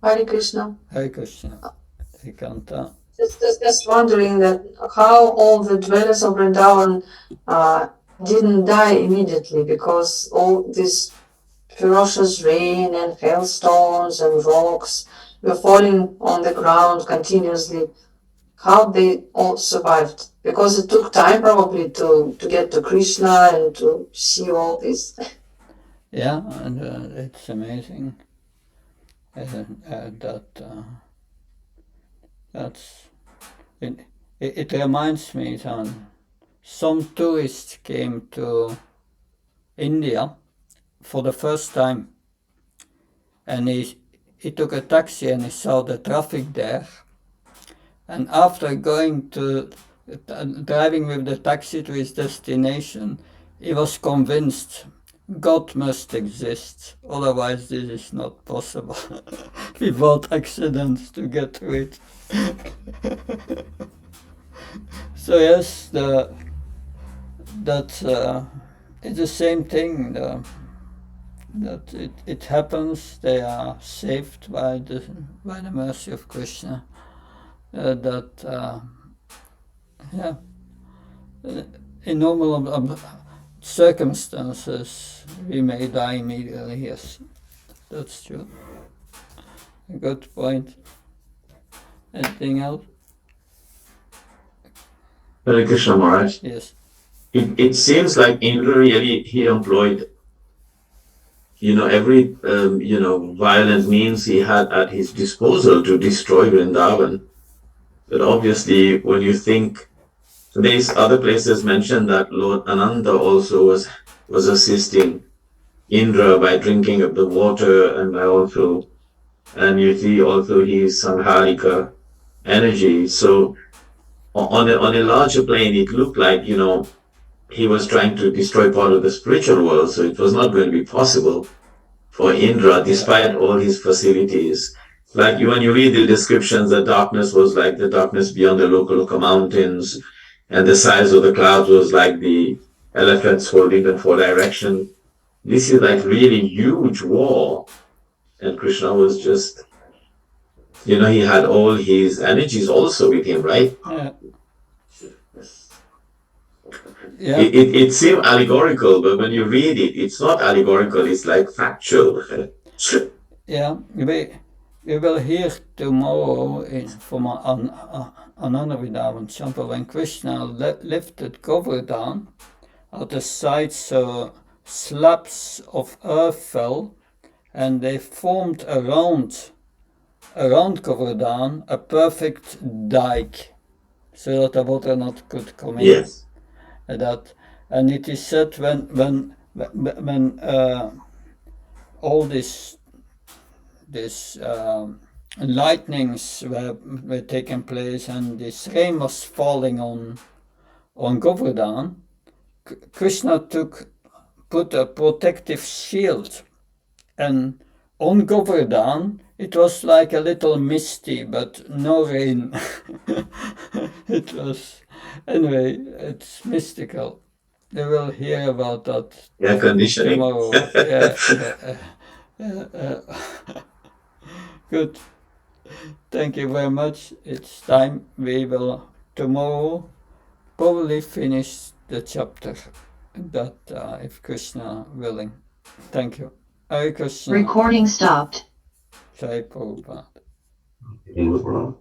Hare Krishna. Hare Krishna. Ekanta. Just wondering that how all the dwellers of Vrindavan didn't die immediately, because all this ferocious rain and hailstones and rocks were falling on the ground continuously. How they all survived? Because it took time probably to get to Krishna and to see all this. Yeah, and it's amazing it reminds me that some tourists came to India for the first time, and he took a taxi and he saw the traffic there, and after driving with the taxi to his destination, he was convinced God must exist, otherwise this is not possible. Without accidents to get through it. So yes, it's the same thing. That it happens. They are saved by the mercy of Krishna. In normal circumstances, we may die immediately. Yes, that's true. A good point. Anything else? Hare Krishna Maharaj. Yes. It seems like Indra really, he employed, every, violent means he had at his disposal to destroy Vrindavan. But obviously, when you think, today's other places mention that Lord Ananda also was assisting Indra by drinking of the water and you see also his Samharika energy. So on a larger plane, it looked like, he was trying to destroy part of the spiritual world, so it was not going to be possible for Indra, despite all his facilities. Like when you read the descriptions, the darkness was like the darkness beyond the Loka mountains, and the size of the clouds was like the elephants holding the 4 direction. This is like really huge war, and Krishna was just, he had all his energies also with him, right? Yeah. It seems allegorical, but when you read it, it's not allegorical, it's like factual. Yeah, we will hear tomorrow from another Vrindavan temple when Krishna lifted Govardhana. At the side, so slabs of earth fell, and they formed around Govardhana a perfect dike, so that the water not could come in. Yes. And it is said when all this lightnings were taking place and this rain was falling on Govardhana, Krishna put a protective shield, and on Govardhana it was like a little misty, but no rain. It was, anyway, it's mystical. We will hear about that Air conditioning. tomorrow. Good. Thank you very much. It's time. We will tomorrow probably finish the chapter that if Krishna willing. Thank you. Hare Krishna. Recording stopped. Jai Prabhupada. It was wrong.